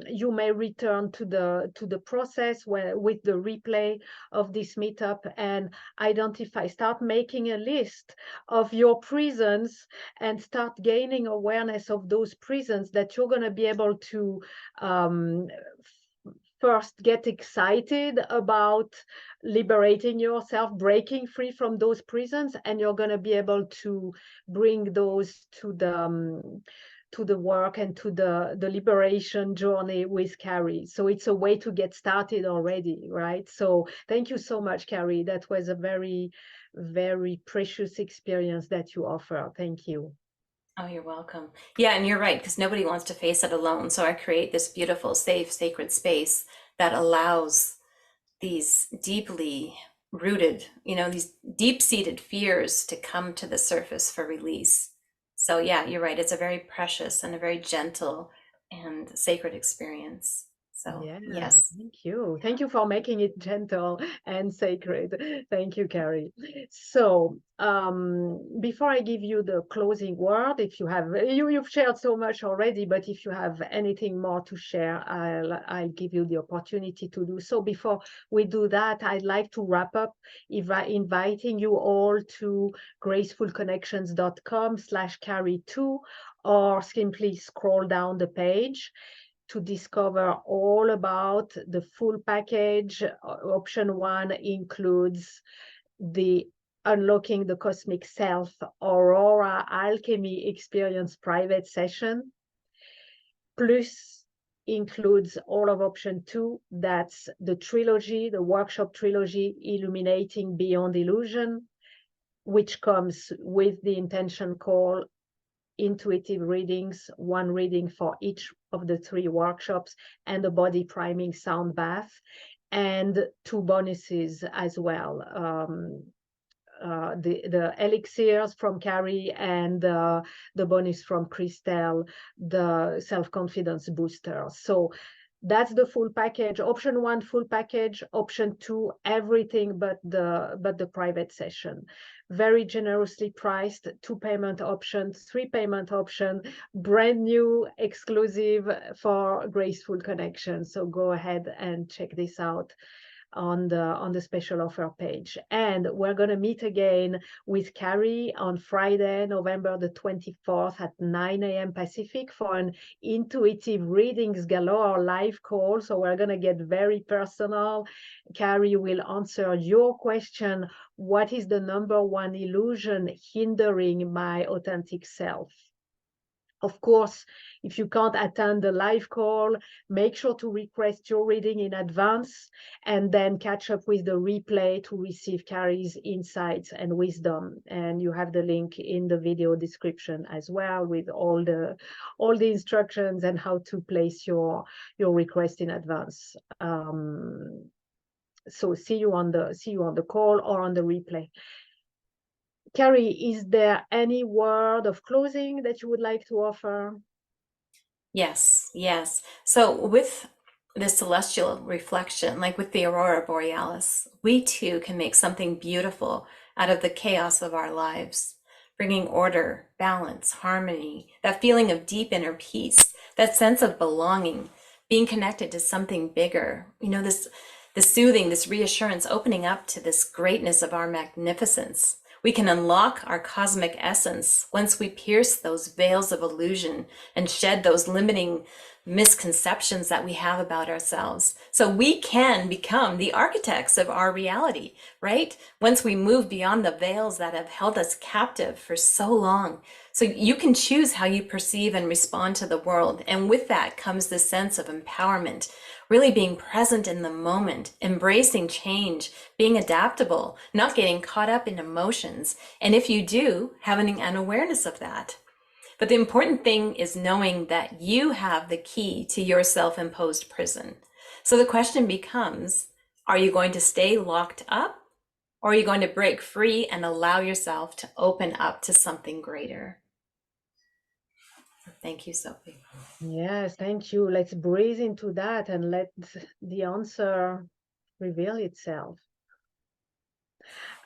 you may return to the process with the replay of this meetup and start making a list of your prisons and start gaining awareness of those prisons that you're going to be able to first get excited about liberating yourself, breaking free from those prisons, and you're going to be able to bring those to the work and to the liberation journey with Kari. So it's a way to get started already, right? So thank you so much, Kari. That was a very, very precious experience that you offer. Thank you. Oh, you're welcome. Yeah, and you're right, because nobody wants to face it alone. So I create this beautiful, safe, sacred space that allows these deeply rooted, these deep-seated fears to come to the surface for release. So yeah, you're right. It's a very precious and a very gentle and sacred experience. So Yeah, yes. thank you. Thank you for making it gentle and sacred. Thank you, Kari. So, before I give you the closing word, if you have, you've shared so much already, but if you have anything more to share, I'll give you the opportunity to do so. Before we do that, I'd like to wrap up inviting you all to gracefulconnections.com/Kari2, or simply scroll down the page to discover all about the full package. Option 1 includes the Unlocking the Cosmic Self Aurora Alchemy Experience private session, plus includes all of option 2. That's the trilogy, the workshop trilogy, Illuminating Beyond Illusion, which comes with the intention call, intuitive readings, 1 reading for each of the 3 workshops, and a body priming sound bath, and 2 bonuses as well. The elixirs from Kari, and the bonus from Christel, the self-confidence booster. So that's the full package. Option 1, full package. Option 2, everything but the private session. Very generously priced. 2 payment options, 3 payment option, brand new, exclusive for Graceful Connection. So go ahead and check this out on the special offer page. And we're going to meet again with Kari on Friday, November the 24th at 9 a.m. Pacific for an Intuitive Readings Galore live call. So we're going to get very personal. Kari will answer your question: what is the #1 illusion hindering my authentic self? Of course, if you can't attend the live call, make sure to request your reading in advance and then catch up with the replay to receive Kari's insights and wisdom. And you have the link in the video description as well, with all the instructions and how to place your request in advance. So see you on the call or on the replay. Kari, is there any word of closing that you would like to offer? Yes, yes. So with this celestial reflection, like with the Aurora Borealis, we too can make something beautiful out of the chaos of our lives, bringing order, balance, harmony, that feeling of deep inner peace, that sense of belonging, being connected to something bigger, this soothing, this reassurance, opening up to this greatness of our magnificence. We can unlock our cosmic essence once we pierce those veils of illusion and shed those limiting misconceptions that we have about ourselves. So we can become the architects of our reality, right? Once we move beyond the veils that have held us captive for so long. So you can choose how you perceive and respond to the world. And with that comes this sense of empowerment, really being present in the moment, embracing change, being adaptable, not getting caught up in emotions. And if you do, having an awareness of that. But the important thing is knowing that you have the key to your self-imposed prison. So the question becomes, are you going to stay locked up, or are you going to break free and allow yourself to open up to something greater? Thank you, Sophie. Yes, thank you. Let's breathe into that and let the answer reveal itself.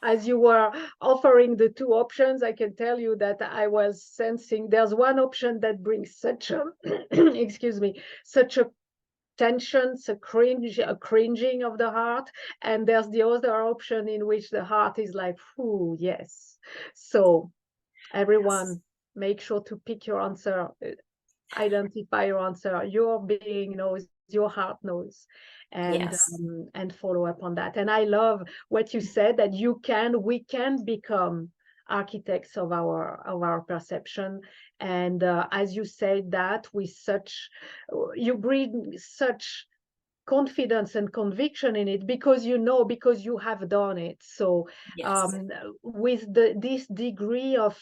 As you were offering the two options, I can tell you that I was sensing there's one option that brings such a, excuse me, such a tension, a cringing of the heart. And there's the other option in which the heart is like, ooh, yes. So everyone, make sure to pick your answer, identify your answer. Your being knows, your heart knows, and Yes. and follow up on that. And I love what you said, that we can become architects of our perception. And as you said that with such, you bring such confidence and conviction in it, because because you have done it. So Yes. with this degree of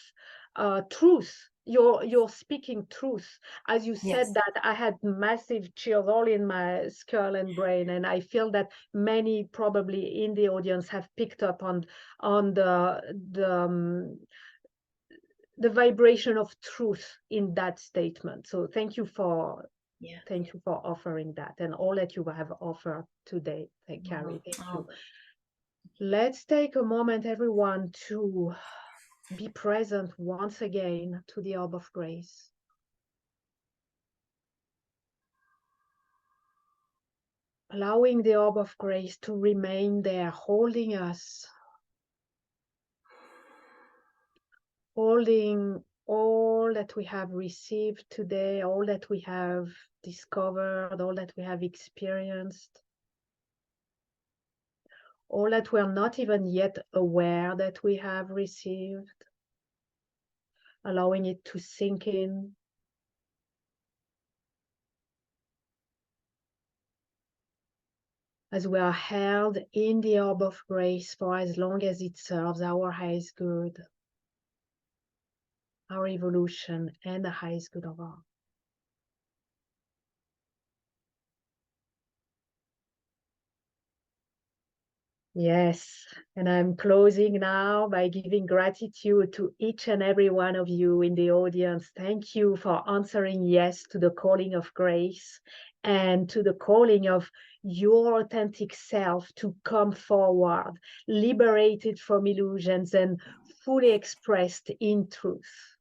truth, you're speaking truth. As you said Yes. that, I had massive chills all in my skull and brain, and I feel that many probably in the audience have picked up on the vibration of truth in that statement. So thank you for Yeah. offering that, and all that you have offered today. Kari, thank Oh, you. Let's take a moment, everyone, to be present once again to the orb of grace. Allowing the orb of grace to remain there, holding us, holding all that we have received today, all that we have discovered, all that we have experienced, all that we're not even yet aware that we have received, allowing it to sink in. As we are held in the orb of grace for as long as it serves our highest good, our evolution, and the highest good of all. Yes, and I'm closing now by giving gratitude to each and every one of you in the audience. Thank you for answering yes to the calling of grace and to the calling of your authentic self to come forward, liberated from illusions and fully expressed in truth.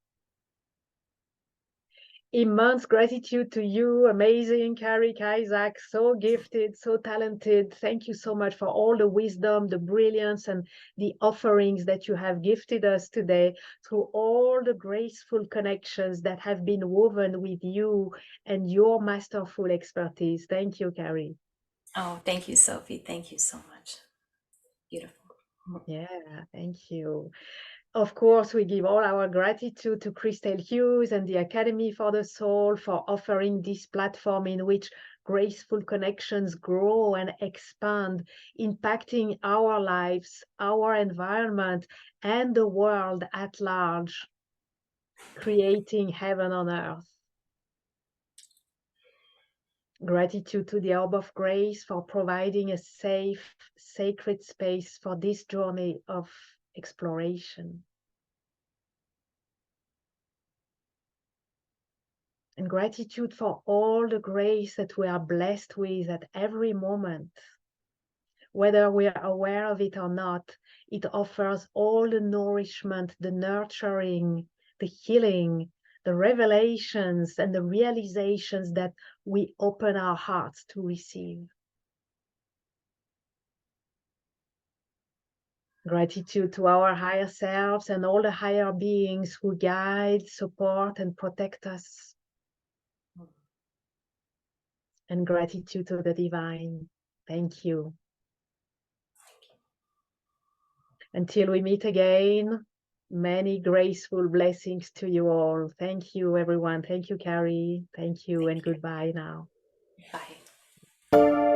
Immense gratitude to you, amazing Kari Kiazyk, so gifted, so talented. Thank you so much for all the wisdom, the brilliance, and the offerings that you have gifted us today through all the graceful connections that have been woven with you and your masterful expertise. Thank you, Kari. oh, thank you, Sophie. Thank you so much. Beautiful. Yeah, thank you. Of course, we give all our gratitude to Christel Hughes and the Academy for the Soul for offering this platform in which graceful connections grow and expand, impacting our lives, our environment, and the world at large, creating heaven on earth. Gratitude to the Orb of Grace for providing a safe, sacred space for this journey of exploration. And gratitude for all the grace that we are blessed with at every moment. Whether we are aware of it or not, it offers all the nourishment, the nurturing, the healing, the revelations, and the realizations that we open our hearts to receive. Gratitude to our higher selves and all the higher beings who guide, support, and protect us. And gratitude to the divine. Thank you. Until we meet again, many graceful blessings to you all. Thank you, everyone. Thank you, Kari. Thank you, and goodbye now. Bye.